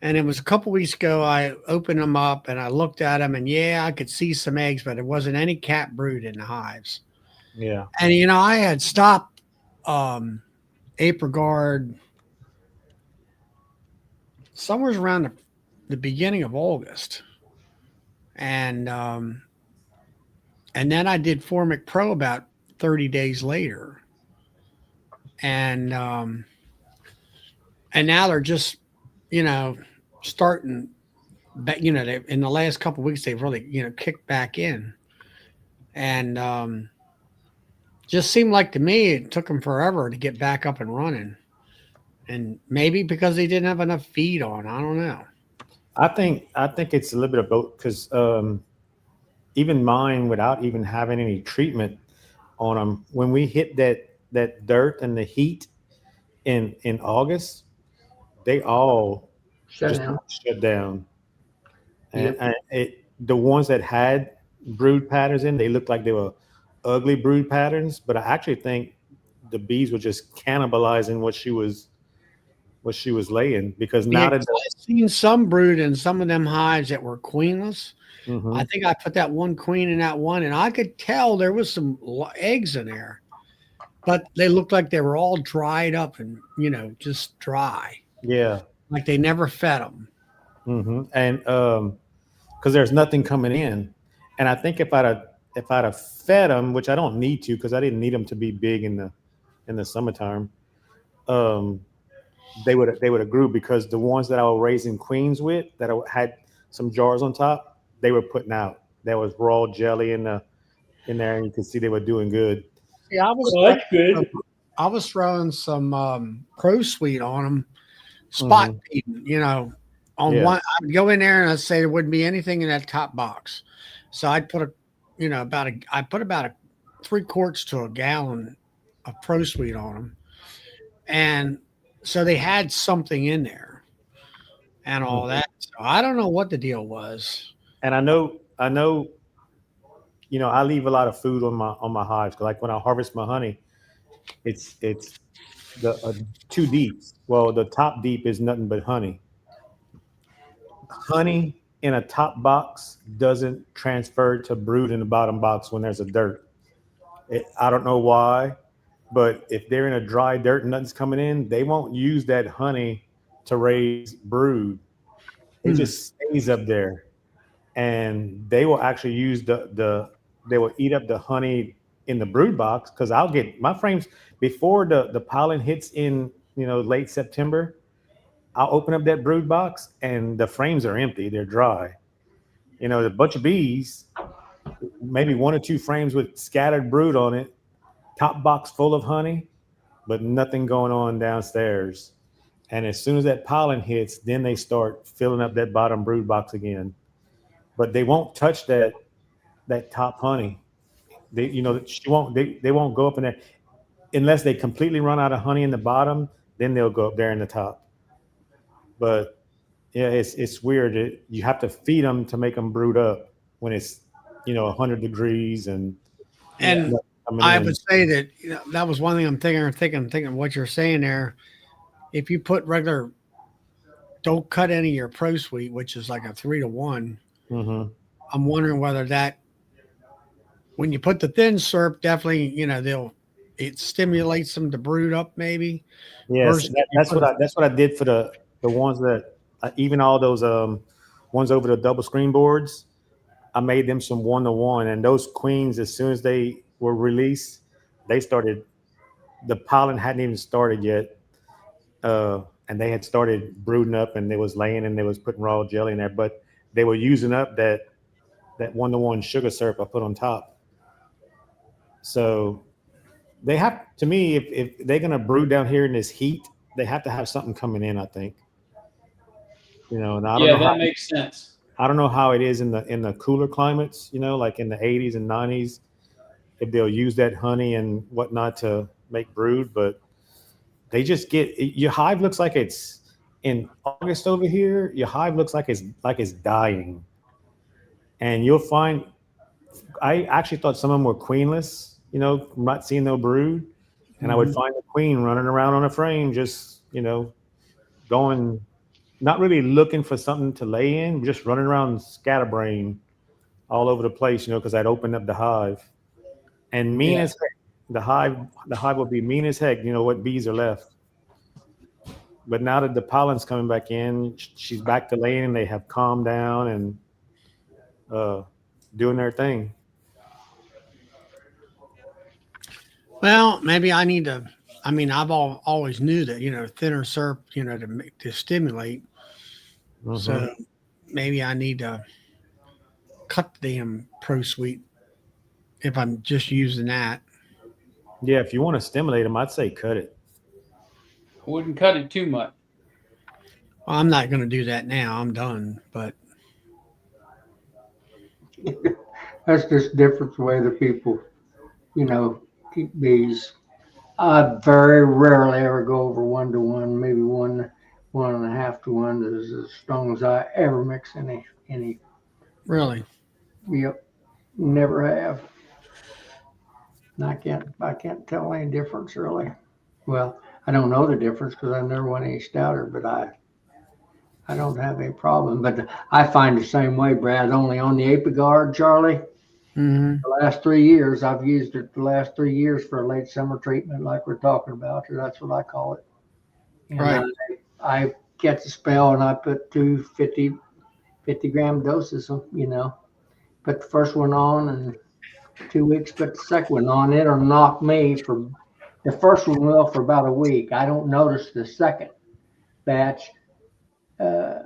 And it was a couple weeks ago, I opened them up and I looked at them, and yeah, I could see some eggs, but there wasn't any cat brood in the hives. Yeah. And, I had stopped April guard somewhere around the beginning of August. And then I did Formic Pro about 30 days later. And now they're just, starting back, in the last couple of weeks, they've really, kicked back in. And just seemed like to me, it took them forever to get back up and running. And maybe because they didn't have enough feed on, I don't know. I think it's a little bit of both, because even mine, without even having any treatment on them, when we hit that dirt and the heat in August, they all Shut down. shut down. And, Yep. and the ones that had brood patterns in, they looked like they were ugly brood patterns. But I actually think the bees were just cannibalizing what she was laying, because now that I've seen some brood in some of them hives that were queenless. Mhm. I think I put that one queen in that one, and I could tell there was some eggs in there, but they looked like they were all dried up and, just dry, Yeah. like they never fed them. And because there's nothing coming in, and I think if I'd have fed them, which I don't need to, because I didn't need them to be big in the summertime, they would have grew, because the ones that I was raising queens with, that I had some jars on top, they were putting out. There was raw jelly in there, and you could see they were doing good. Yeah, I was Well, that's good. I was throwing some Pro Suite on them, spot feeding, on Yeah. one. I'd go in there and I'd say there wouldn't be anything in that top box. So I'd put I put about 3 quarts to a gallon of Pro Suite on them. And so they had something in there and all Mhm. that. So I don't know what the deal was. And I know, I leave a lot of food on my hives. Like when I harvest my honey, it's the two deeps. Well, the top deep is nothing but honey. Honey in a top box doesn't transfer to brood in the bottom box when there's a dirt. I don't know why, but if they're in a dry dirt and nothing's coming in, they won't use that honey to raise brood. It Hmm. just stays up there, and they will actually use they will eat up the honey in the brood box because I'll get my frames before the pollen hits in late September. I'll open up that brood box and the frames are empty. They're dry. A bunch of bees, maybe one or two frames with scattered brood on it, top box full of honey, but nothing going on downstairs. And as soon as that pollen hits, then they start filling up that bottom brood box again. But they won't touch that top honey. They won't go up in there unless they completely run out of honey in the bottom. Then they'll go up there in the top. But yeah, it's weird. You have to feed them to make them brood up when it's 100 degrees and Yeah. And coming I in. would say that that was one thing I'm thinking what you're saying there. If you put regular, don't cut any of your Pro Suite, which is like a 3-to-1. Hmm. I'm wondering whether that, when you put the thin syrup, definitely, it stimulates them to brood up maybe. Yes, Versus if you put a, that's what I did for the ones that even all those ones over the double screen boards. I made them some 1-to-1, and those queens, as soon as they were released, they started. The pollen hadn't even started yet, and they had started brooding up, and they was laying, and they was putting raw jelly in there, but they were using up that 1-to-1 sugar syrup I put on top. So they have, to me, if they're gonna brood down here in this heat, they have to have something coming in. I think, and Yeah, that makes sense. I don't know how it is in the cooler climates, like in the 80s and 90s, if they'll use that honey and whatnot to make brood, but they just get your hive looks like it's in August over here. Your hive looks like it's dying, and you'll find. I actually thought some of them were queenless, not seeing no brood, and I would Mhm. find a queen running around on a frame, just going, not really looking for something to lay in, just running around scatterbrain all over the place, because I'd opened up the hive and mean Yeah. as heck. The hive will be mean as heck. What bees are left. But now that the pollen's coming back in, she's back to laying. They have calmed down and uh, doing their thing. Well, maybe I need to. I mean, always knew that thinner syrup, to stimulate. Hmm. So maybe I need to cut the damn Pro Suite if I'm just using that. Yeah, if you want to stimulate them, I'd say cut it. I wouldn't cut it too much. Well, I'm not going to do that now. I'm done. But That's just different the way the people, keep bees. I very rarely ever go over 1-to-1, maybe 1.5 to 1 is as strong as I ever mix any. really, Yep, never have. And I can't tell any difference really. Well, I don't know the difference because I never went any stouter, but I don't have any problem. But I find the same way, Brad. Only on the Apigard, Charlie. hmm The last 3 years, I've used it the last 3 years for a late summer treatment, like we're talking about, or that's what I call it. And right. I catch a spell and I put two 50-gram doses, put the first one on and 2 weeks, put the second one on. It'll knock me for the first one will for about a week. I don't notice the second batch. Uh,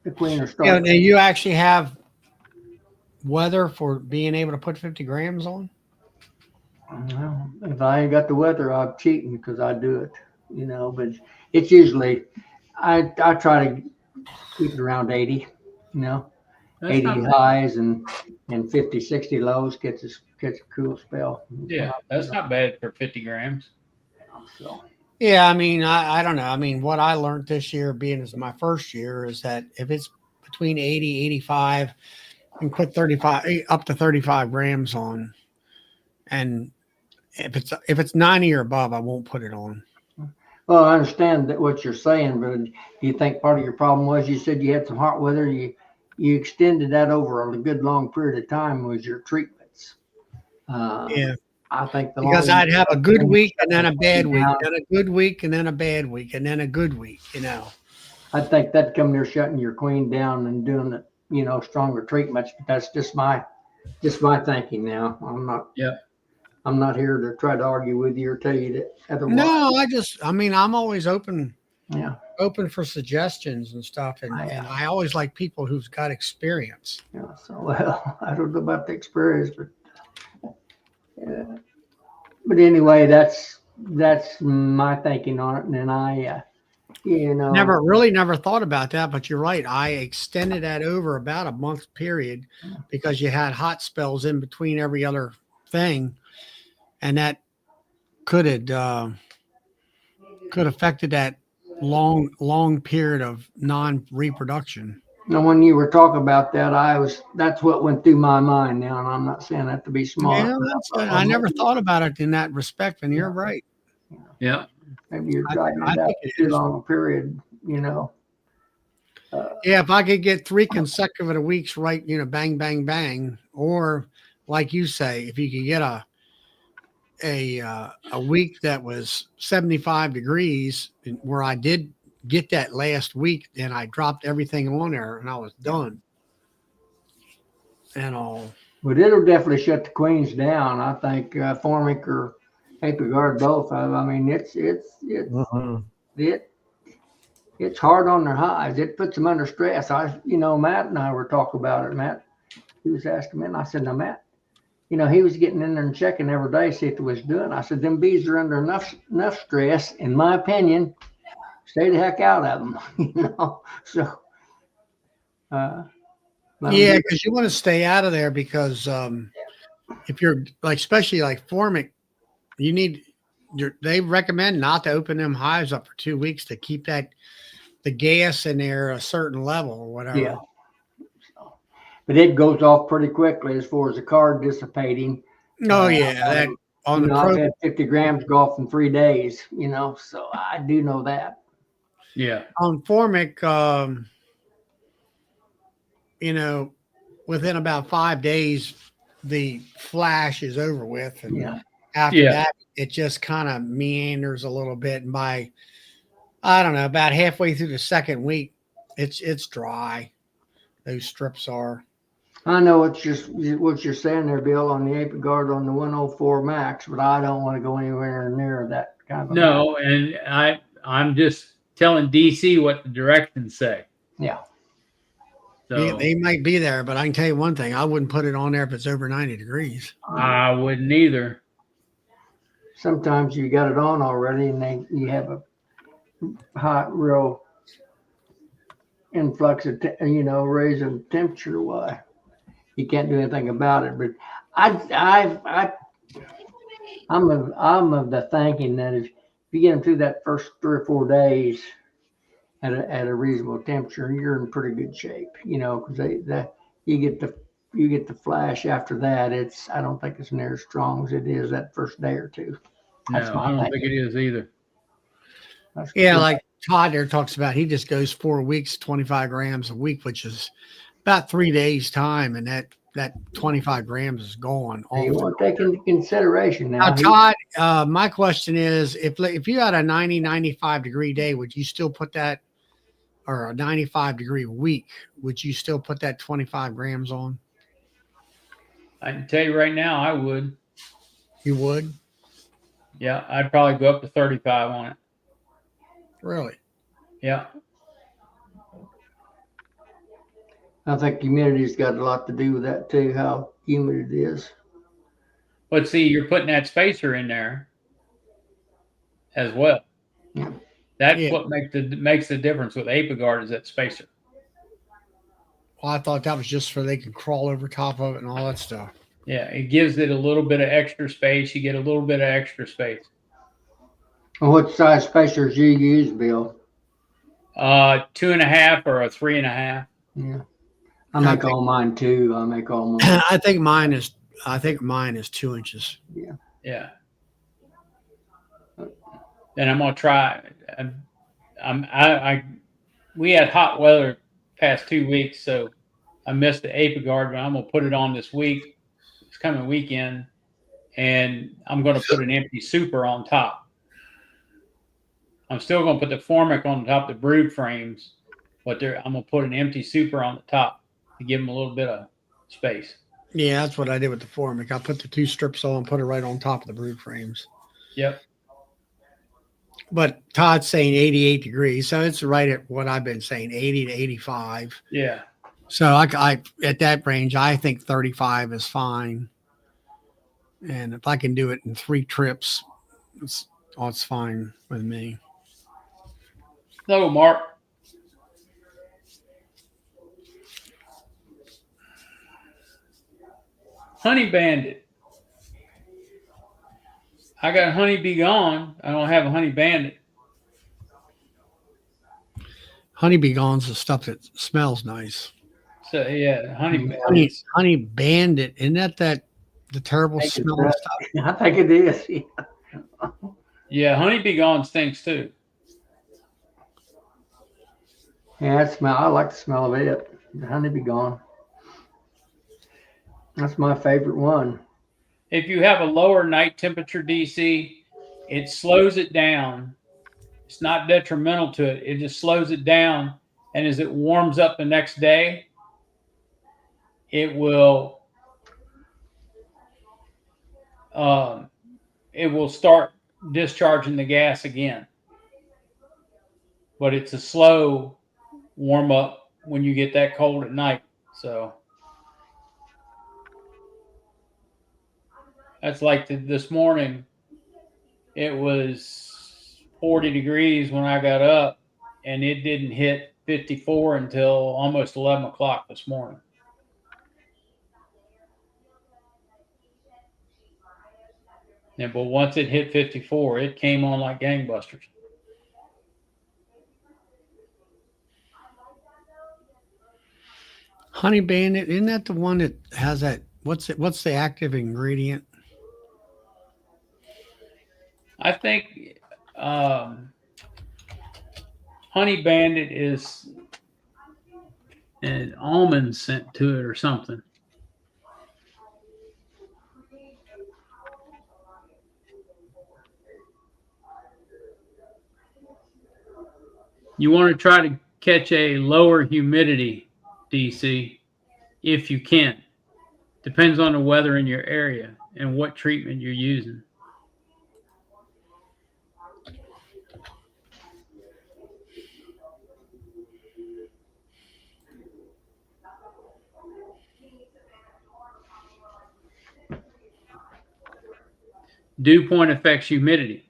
the queen will start. Now you actually have weather for being able to put 50 grams on. Well, if I ain't got the weather, I'm cheating because I do it, but it's usually, I try to keep it around 80, you know, That's 80 not bad. highs and 50, 60 lows, gets a cool spell. Yeah, that's not bad for 50 grams. So, Yeah, I mean, I don't know. I mean, what I learned this year, being as my first year, is that if it's between 80, 85, and put 35 up to 35 grams on. And if it's 90 or above, I won't put it on. well, I understand that what you're saying, but do you think part of your problem was you said you had some hot weather, you extended that over a good long period of time was your treatments? Uh, Yeah. I think the Because longer I'd have a good you week and then a bad week, down, then a good week and then a bad week, and then a good week, I think that come near shutting your queen down and doing the, stronger treatments. But that's just my thinking now. Yeah. I'm not here to try to argue with you or tell you that otherwise. No, I mean, I'm always Yeah, open for suggestions and stuff. And I always like people who've got experience. yeah. So well, I don't know about the experience, but anyway, that's my thinking on it. And then Never thought about that, but you're right. I extended that over about a month period because you had hot spells in between every other thing, and that could have could affected that long period of non-reproduction. and when you were talking about that, that's what went through my mind now. And I'm not saying that to be smart. Yeah, I never thought about it in that respect, and you're right. Yeah. Maybe you're I, dragging I it out think for it too is. long a period. Yeah, if I could get 3 consecutive weeks right, bang, bang, bang, or like you say, if you could get a week that was 75 degrees, where I did get that last week, then I dropped everything on there and I was done. And all. But it'll definitely shut the queens down. I think Formic or Apigard both. I mean, Mhm. it it's hard on their hives. It puts them under stress. Matt and I were talking about it. Matt, he was asking me, and I said, "Now, Matt, he was getting in there and checking every day, see if it was doing." I said, "Them bees are under enough stress, in my opinion. Stay the heck out of them." So, let 'em Yeah, do because you want to stay out of there because if you're like, especially like Formic, you need. They recommend not to open them hives up for 2 weeks to keep the gas in there a certain level or whatever. Yeah. But it goes off pretty quickly as far as the card dissipating. Oh yeah, that on the I've pro. had 50 grams go off in 3 days, so I do know that. Yeah. On Formic, within about 5 days, the flash is over with, and Yeah. after Yeah. that, it just kind of meanders a little bit. And by I don't know, about halfway through the second week, it's dry. Those strips are. I know what you're saying there, Bill, on the Apigard on the 104 max, but I don't want to go anywhere near that kind of a max. No, and I'm just telling DC what the directions say. Yeah. So They might be there, but I can tell you one thing: I wouldn't put it on there if it's over 90 degrees. I wouldn't either. Sometimes you got it on already and you have a hot, real influx of, raising temperature. Why? You can't do anything about it. But I'm of the thinking that if you get them through that first 3 or 4 days at a reasonable temperature, you're in pretty good shape. Because you get the flash after that. I don't think it's near as strong as it is that first day or two. That's No, my I don't thinking. think it is either. Yeah, like Todd there talks about, he just goes 4 weeks, 25 grams a week, which is about 3 days time, and that 25 grams is gone. You want to take into consideration now. Now, Todd, my question is, if you had a 90, 95 degree day, would you still put that, or a 95 degree week, would you still put that 25 grams on? I can tell you right now, I would. You would? Yeah, I'd probably go up to 35 on it. Really? Yeah. I think humidity's got a lot to do with that too, how humid it is. But see, you're putting that spacer in there as well. Yeah. That's Yeah. what makes the difference with Apigard is that spacer. Well, I thought that was just for they could crawl over top of it and all that stuff. Yeah, it gives it a little bit of extra space. You get a little bit of extra space. And what size spacers you use, Bill? 2.5 or a 3.5. Yeah. I I make think- all mine too. I make all mine. I think mine is 2 inches. Yeah. And I'm gonna try. We had hot weather past 2 weeks, so I missed the Apigard, but I'm gonna put it on this week. It's coming weekend, and I'm gonna put an empty super on top. I'm still gonna put the Formic on top of the brood frames, but I'm gonna put an empty super on the top to give them a little bit of space. Yeah, that's what I did with the Formic. I put the 2 strips on and put it right on top of the brood frames. Yep. But Todd's saying 88 degrees, so it's right at what I've been saying, 80 to 85. Yeah. So I at that range, I think 35 is fine. And if I can do it in 3 trips, it's fine with me. Hello, Mark. Honey Bandit. I got Honey Be Gone. I don't have a Honey Bandit. Honey Be Gone's the stuff that smells nice. So yeah, Honey Honey Bandit, isn't that the terrible Think it's smelling that. stuff? I think it is. Yeah, Honey Be Gone stinks too. Yeah, I like the smell of it. The honey be gone. That's my favorite one. If you have a lower night temperature DC, it slows it down. It's not detrimental to it. It just slows it down. And as it warms up the next day, it will start discharging the gas again. But it's a slow warm up when you get that cold at night. So that's like this morning. It was 40 degrees when I got up, and it didn't hit 54 until almost 11 o'clock this morning. Yeah, but once it hit 54, it came on like gangbusters. Honey Bandit, isn't that the one that has that? What's the active ingredient? I think Honey Bandit is an almond scent to it or something. You want to try to catch a lower humidity DC if you can. Depends on the weather in your area and what treatment you're using. Dew point affects humidity.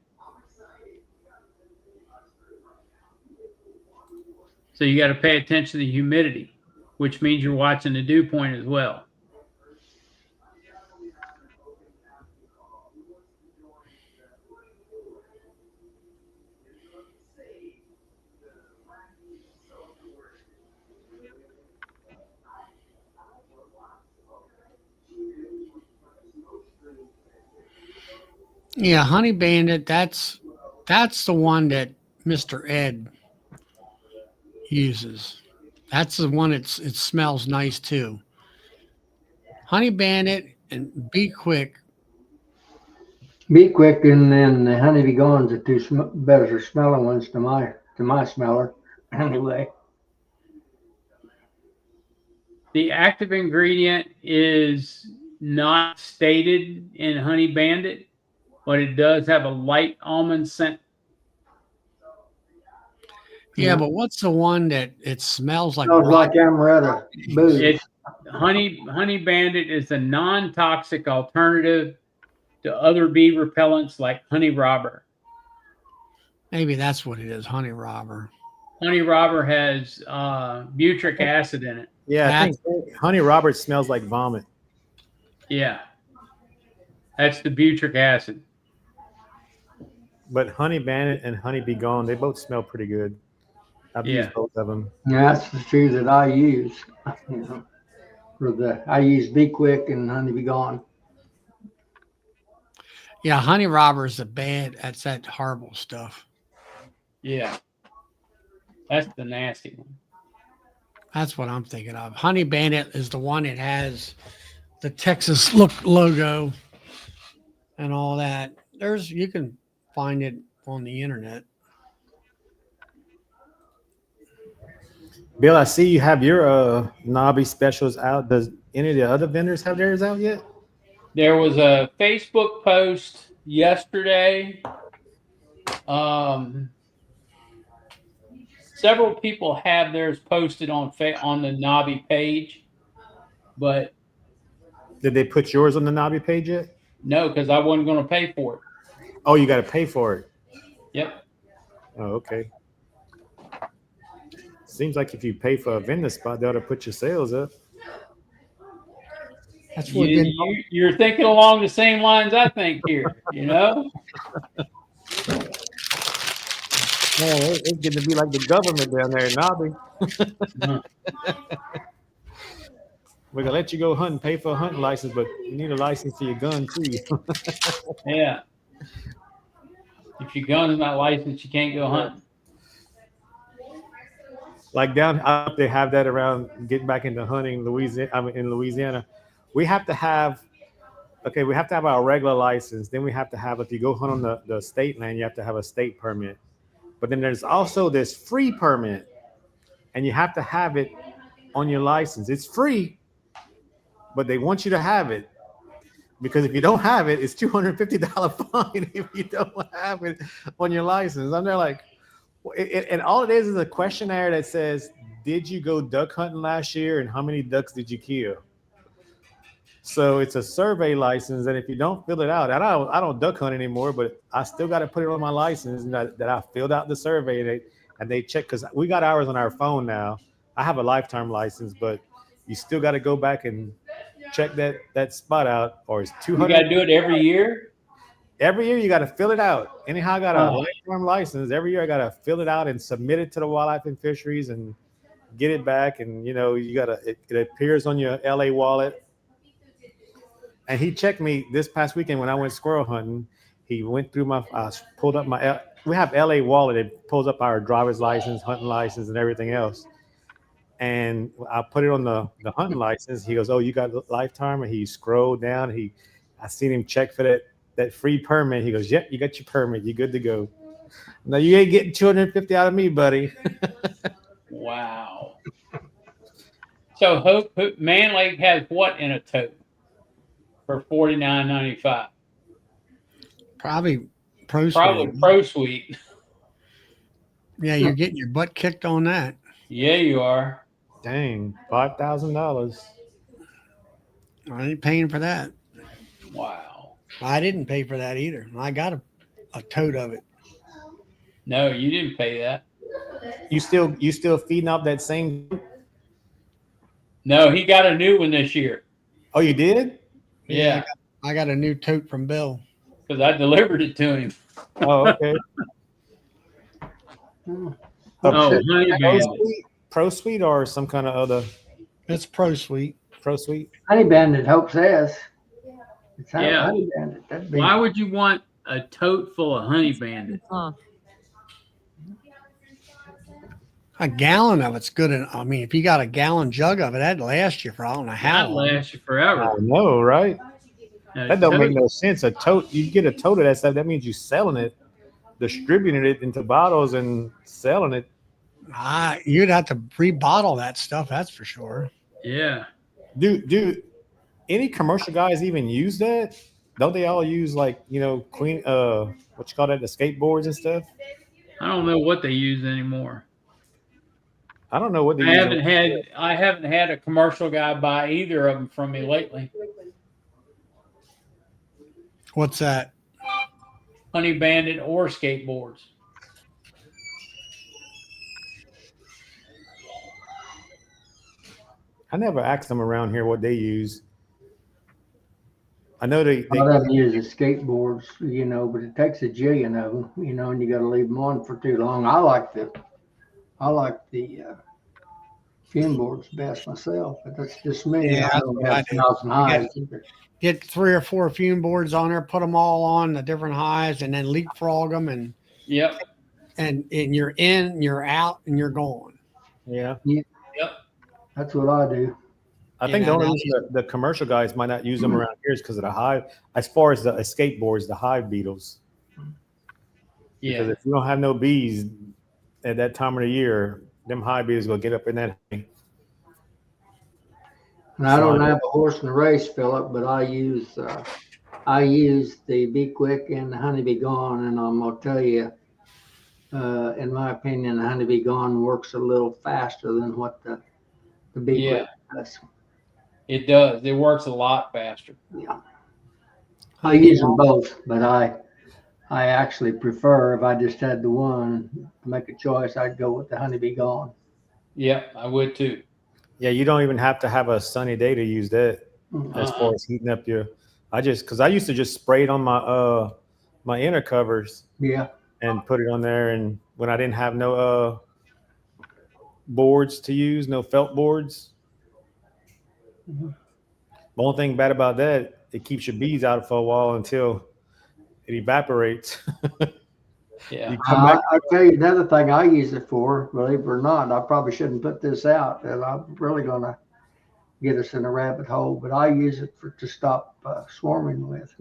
So you got to pay attention to the humidity, which means you're watching the dew point as well. Yeah, Honey Bandit, that's the one that Mr. Ed uses. That's the one it smells nice too. Honey Bandit and Be Quick. Be Quick and then the honey be gone's the two better smelling ones to my smeller. Anyway. The active ingredient is not stated in Honey Bandit, but it does have a light almond scent. Yeah, but what's the one that it smells like? Smells like rotten- amaretto. Booze. Honey Bandit is a non-toxic alternative to other bee repellents like honey robber. Maybe that's what it is, honey robber. Honey robber has butyric acid in it. Yeah, I think Honey Robert smells like vomit. Yeah, that's the butyric acid. But Honey Bandit and Honey Be Gone, they both smell pretty good. I've Yeah. used both of them. Yeah, that's the two that I use. You know, I use Be Quick and Honey Be Gone. Yeah, honey robber is that's that horrible stuff. Yeah, that's the nasty one. That's what I'm thinking of. Honey Bandit is the one that has the Texas logo and all that. You can find it on the internet. Bill, I see you have your knobby specials out. Does any of the other vendors have theirs out yet? There was a Facebook post yesterday. Several people have theirs posted on the Knobby page, but Did they put yours on the knobby page yet? no, because I wasn't going to pay for it. Oh, you got to pay for it. Yep. Oh, okay. Seems like if you pay for a vendor spot, they ought to put your sales up. That's what You're thinking along the same lines I think here, you know? Man, it's getting to be like the government down there in Knobby. We're going to let you go hunting, pay for a hunting license, but you need a license for your gun too. Yeah. If your gun's not licensed, you can't go hunting. Like down up, they have that around getting back into hunting in Louisiana. We have to have our regular license. Then we have to have, if you go hunt on the state land, you have to have a state permit. But then there's also this free permit, and you have to have it on your license. It's free, but they want you to have it, because if you don't have it, it's $250 fine if you don't have it on your license. I'm there like, and all it is a questionnaire that says, did you go duck hunting last year and how many ducks did you kill? So it's a survey license, and if you don't fill it out, and I don't duck hunt anymore, but I still got to put it on my license that I filled out the survey, and they check, because we got ours on our phone now. I have a lifetime license, but you still got to go back and check that spot out, or it's 200. You got to do it every year? Every year you got to fill it out. Anyhow, I got a lifetime license. Every year I got to fill it out and submit it to the Wildlife and Fisheries and get it back. And it appears on your LA wallet. And he checked me this past weekend when I went squirrel hunting. He went through pulled up we have LA wallet. It pulls up our driver's license, hunting license, and everything else. And I put it on the hunting license. He goes, "Oh, you got lifetime?" And he scrolled down. I seen him check for that free permit. He goes, "Yep, you got your permit. You good to go." No, you ain't getting $250 out of me, buddy. Wow. So Man Lake has what in a tote for $49.95? Probably Pro Suite. Yeah, you're getting your butt kicked on that. Yeah, you are. Dang, $5,000. I ain't paying for that. Wow. I didn't pay for that either. I got a tote of it. No, you didn't pay that. You still feeding off that same? No, he got a new one this year. Oh, you did? Yeah. I got a new tote from Bill. Because I delivered it to him. Oh, okay. Pro Suite or some kind of other? It's Pro Suite. Pro Suite. Honey Bandit, Hope says. It's Yeah. Honey Bandit. That'd be... Why would you want a tote full of Honey Bandit? A gallon of it's good. I mean, if you got a gallon jug of it, that'd last you for I don't know how That'd long. last you forever. I know, right? That don't make tote- no sense. A tote, you get a tote of that stuff. That means you selling it, distributing it into bottles and selling it. You'd have to rebottle that stuff. That's for sure. Yeah. Do any commercial guys even use that? Don't they all use what you call that, the skateboards and stuff? I don't know what they use anymore. I don't know what they I use. haven't had a commercial guy buy either of them from me lately. What's that? Honey Bandit or skateboards. I never asked them around here what they use. I know they A lot of them use the skateboards, you know, but it takes a jillion of them, you know, and you got to leave them on for too long. I like the fume boards best myself, but that's just me. Yeah, I that's don't what I have do. 1,000 highs either. Get 3 or 4 fume boards on there, put them all on the different highs, and then leapfrog them, Yep. and you're in, you're out, and you're gone. yeah. Yep. That's what I do. I think Yeah, the only now reason the commercial guys might not use them around here is because of the hive. As far as the skateboards, the hive beetles. Because Yeah. if you don't have no bees at that time of the year, them hive beetles will get up in that thing. And I don't Slime. have a horse in the race, Philip, but I use the Be Quick and the Honey Be Gone, and I'm gonna tell you, in my opinion, the Honey Be Gone works a little faster than what the Be Yeah. Quick does. It does. It works a lot faster. Yeah, I use them both, but I actually prefer, if I just had the one to make a choice, I'd go with the Honey Be Gone. Yep, I would too. Yeah, you don't even have to have a sunny day to use that. As far as heating up your, because I used to just spray it on my inner covers Yeah, and put it on there, and when I didn't have no boards to use, no felt boards. Mhm. The only thing bad about that, it keeps your bees out for a while until it evaporates. Yeah. You come back. I'll tell you another thing I use it for, believe it or not. I probably shouldn't put this out, and I'm really gonna get us in a rabbit hole, but I use it to stop swarming with,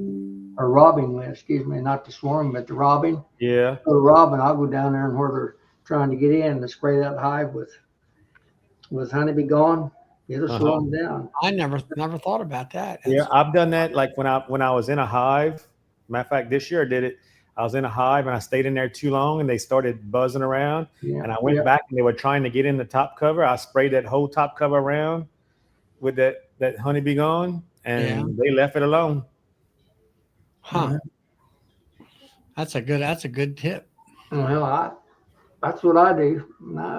or robbing with, excuse me, not the swarm, but the robbing. Yeah. So the robbing, I'll go down there and where they're trying to get in and spray that hive with Honey Be Gone. It'll slow them down. I never thought about that. Yeah, I've done that. Like when I was in a hive. Matter of fact, this year I did it. I was in a hive and I stayed in there too long, and they started buzzing around. Yeah. And I went back and they were trying to get in the top cover. I sprayed that whole top cover around with that Honey Be Gone, and they left it alone. Huh. That's a good tip. Well, that's what I do.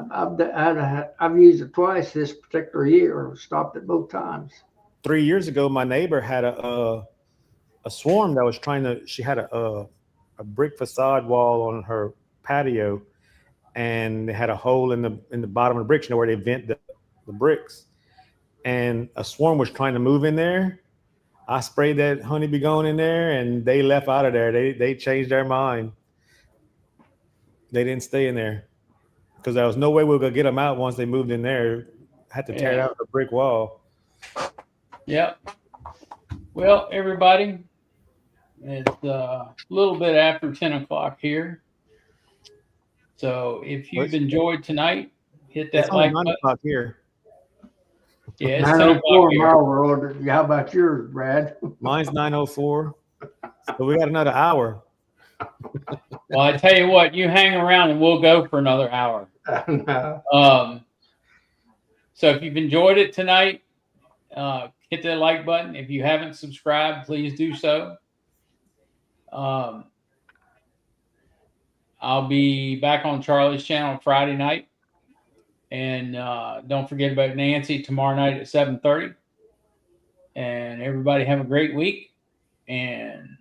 I've used it twice this particular year. Stopped it both times. 3 years ago, my neighbor had a swarm that was trying to. She had a brick facade wall on her patio, and they had a hole in the bottom of the bricks, you know, where they vent the bricks. And a swarm was trying to move in there. I sprayed that Honey Be Gone in there, and they left out of there. They changed their mind. They didn't stay in there because there was no way we were gonna get them out once they moved in there. Had to tear out the brick wall. Yep. Well, everybody, it's a little bit after 10 o'clock here. So if you've enjoyed tonight, hit that like button. 9 o'clock here. Yeah, it's 10 o'clock here. My world. How about yours, Brad? Mine's 9:04. So we got another hour. Well, I tell you what, you hang around and we'll go for another hour. So if you've enjoyed it tonight, hit that like button. If you haven't subscribed, please do so. I'll be back on Charlie's channel Friday night. And don't forget about Nancy tomorrow night at 7:30. And everybody have a great week and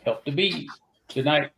help the bees. Good night.